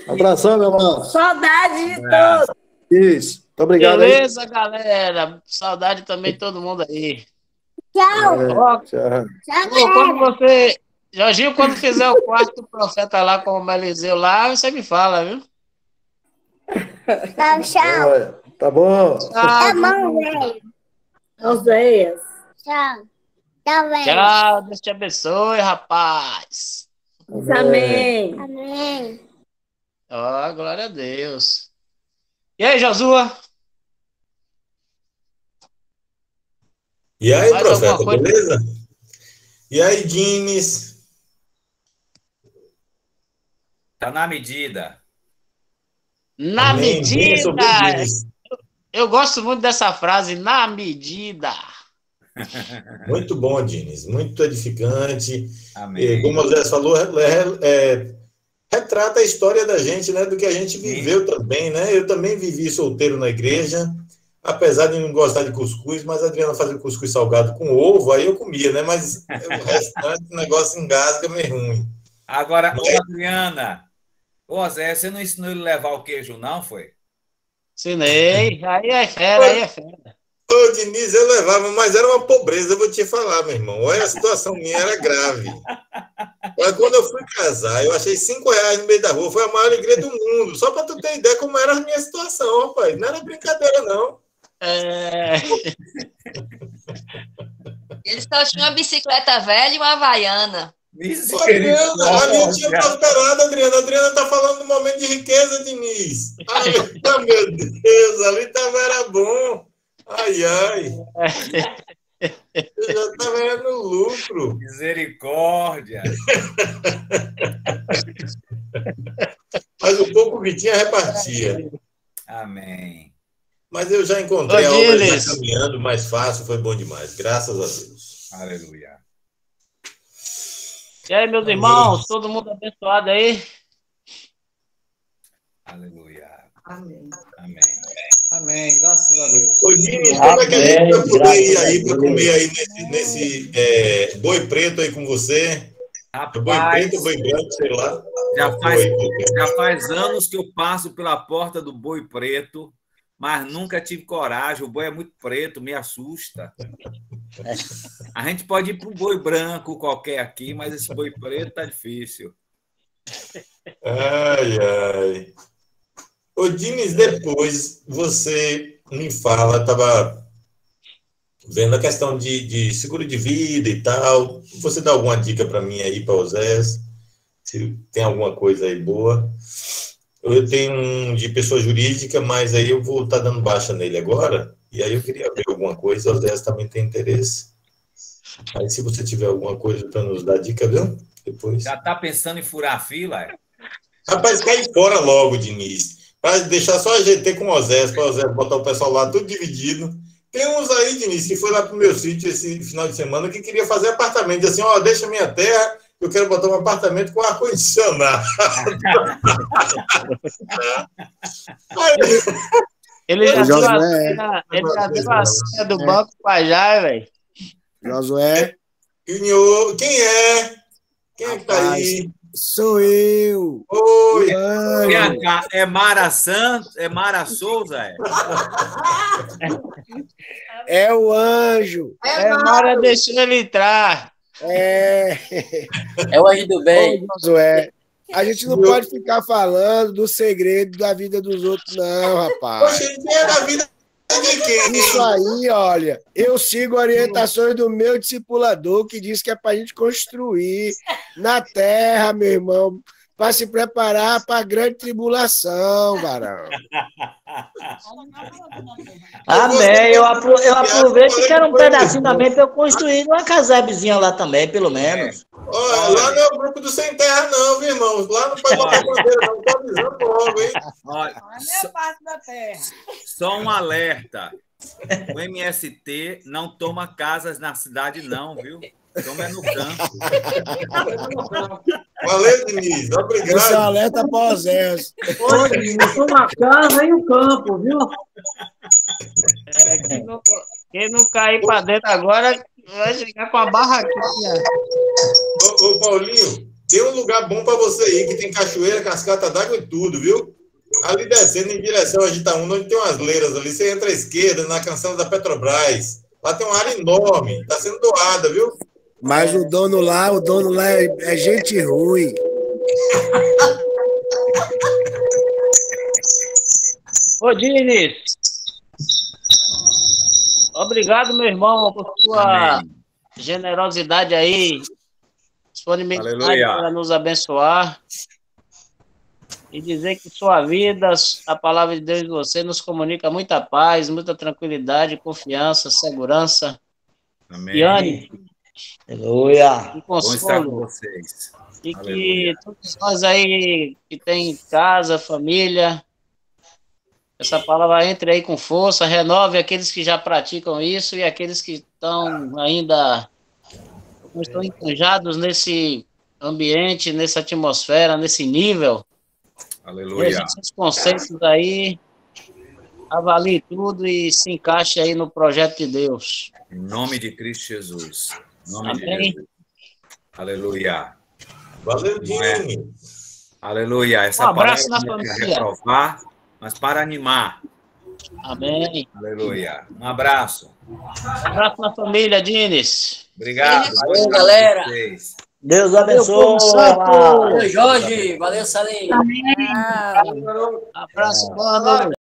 Abração, meu irmão. Saudade de todos. Isso. Muito obrigado aí. Beleza, galera. Saudade também de todo mundo aí. Tchau. Ó, Tchau. quando você... Jorginho, quando fizer o quarto profeta lá com o Meliseu lá, você me fala, viu? Tchau. Olha, tá bom. Tá bom, velho. Oséias. Tchau. Tchau, velho. Tchau, Deus te abençoe, rapaz. Amém. Amém. Ó, glória a Deus. E aí, Josua? E aí, Mais profeta, alguma coisa? beleza? E aí, Dines? Tá na medida. Na Amém. Bem medida. sobre o Dines. Eu gosto muito dessa frase, na medida. Muito bom, Dines. Muito edificante. Amém. Como o Zé falou, retrata a história da gente, né? Do que a gente viveu também, né? Eu também vivi solteiro na igreja, apesar de não gostar de cuscuz, mas a Adriana fazia cuscuz salgado com ovo, aí eu comia, né? Mas o restante, o negócio engasga meio ruim. Agora, ô Adriana, ô Zé, você não ensinou ele a levar o queijo, não, foi? Ensinei. Aí é fera, aí é fera. Ô, Diniz, eu levava, mas era uma pobreza, eu vou te falar, meu irmão. Olha, a situação minha era grave. Mas quando eu fui casar, eu achei R$ 5 no meio da rua, foi a maior alegria do mundo. Só para tu ter ideia como era a minha situação, rapaz. Não era brincadeira, não. Eles só tinham uma bicicleta velha e uma havaiana. Adriana, a minha tinha prosperado, Adriana. A Adriana tá falando do momento de riqueza, Diniz. Ai, meu Deus, ali era bom. Ai, ai. Eu já estava no lucro. Misericórdia. Mas o pouco que tinha, repartia. Amém. Mas eu já encontrei a obra já caminhando mais fácil, foi bom demais. Graças a Deus. Aleluia. E aí, meus irmãos, todo mundo abençoado aí? Aleluia. Amém. Amém. Amém, graças a Deus. Ô, Dini, como é que a gente vai poder ir aí para comer aí nesse boi preto aí com você? Rapaz, boi preto, boi branco, sei lá. Já faz anos que eu passo pela porta do boi preto, mas nunca tive coragem. O boi é muito preto, me assusta. A gente pode ir para um boi branco qualquer aqui, mas esse boi preto tá difícil. Ai, ai. Ô, Diniz, depois você me fala, estava vendo a questão de seguro de vida e tal. Você dá alguma dica para mim aí, para o Zé? Se tem alguma coisa aí boa. Eu tenho um de pessoa jurídica, mas aí eu vou estar dando baixa nele agora. E aí eu queria ver alguma coisa, o Zé também tem interesse. Aí se você tiver alguma coisa para nos dar dica, viu? Depois. Já está pensando em furar a fila? Rapaz, cai fora logo, Diniz. Para deixar só a GT com o Osés, para o Osés botar o pessoal lá tudo dividido. Tem uns aí, Diniz, que foi lá para o meu sítio esse final de semana que queria fazer apartamento. Assim, ó, deixa minha terra, eu quero botar um apartamento com ar-condicionado. Ele já deu a senha do banco para já, velho. Josué. Quem é? Quem é que tá aí? Sou eu. Oi. É Mara Santos? É Mara Souza? É o anjo. Mara deixou ele entrar. É o anjo do bem. Ô, Josué. A gente não pode ficar falando do segredo da vida dos outros, não, rapaz. Poxa, é da vida de quem? Isso aí, olha, eu sigo orientações do meu discipulador, que diz que é para a gente construir na terra, meu irmão, para se preparar para a grande tribulação, varão. Amém. Eu aproveito e quero um pedacinho também para eu construir uma casebezinha lá também, pelo menos. Olha, lá não é o grupo do Sem Terra, não, viu, irmãos? Lá não pode botar bandeira, não. Tô avisando logo, hein? Olha, A minha parte da terra. Só um alerta. O MST não toma casas na cidade, não, viu? Toma no campo. Valeu, Diniz. Obrigado. Esse é um alerta para os Zés. Não sou na casa e o campo, viu? Quem não cair para dentro agora vai chegar com a barraquinha. Ô, Paulinho, tem um lugar bom para você ir, que tem cachoeira, cascata d'água e tudo, viu? Ali descendo em direção a Itaúna, onde tem umas leiras ali, você entra à esquerda, na canção da Petrobras. Lá tem uma área enorme, está sendo doada, viu? Mas o dono lá é gente ruim. Ô, Diniz, obrigado, meu irmão, por sua generosidade aí, disponibilidade para nos abençoar e dizer que sua vida, a palavra de Deus em você nos comunica muita paz, muita tranquilidade, confiança, segurança. Amém. e ânimo, Aleluia. e Bom estar com consolo. vocês. E que Aleluia. todos nós aí que tem casa, família, essa palavra entre aí com força, renove aqueles que já praticam isso e aqueles que estão ainda não estão encanjados nesse ambiente, nessa atmosfera, nesse nível. Aleluia. Esses conceitos aí, avalie tudo e se encaixe aí no projeto de Deus. Em nome de Cristo Jesus. Em nome de Amém. Jesus. Aleluia. Valeu, Não é? Dini. Aleluia. Essa Um abraço palavra na não é para família. reprovar, mas para animar. Amém. Aleluia. Um abraço. Um abraço na família, Dines. Obrigado. Valeu, galera. Vocês. Deus abençoe. Valeu, Jorge. Valeu, Salim. Abraço, boa noite.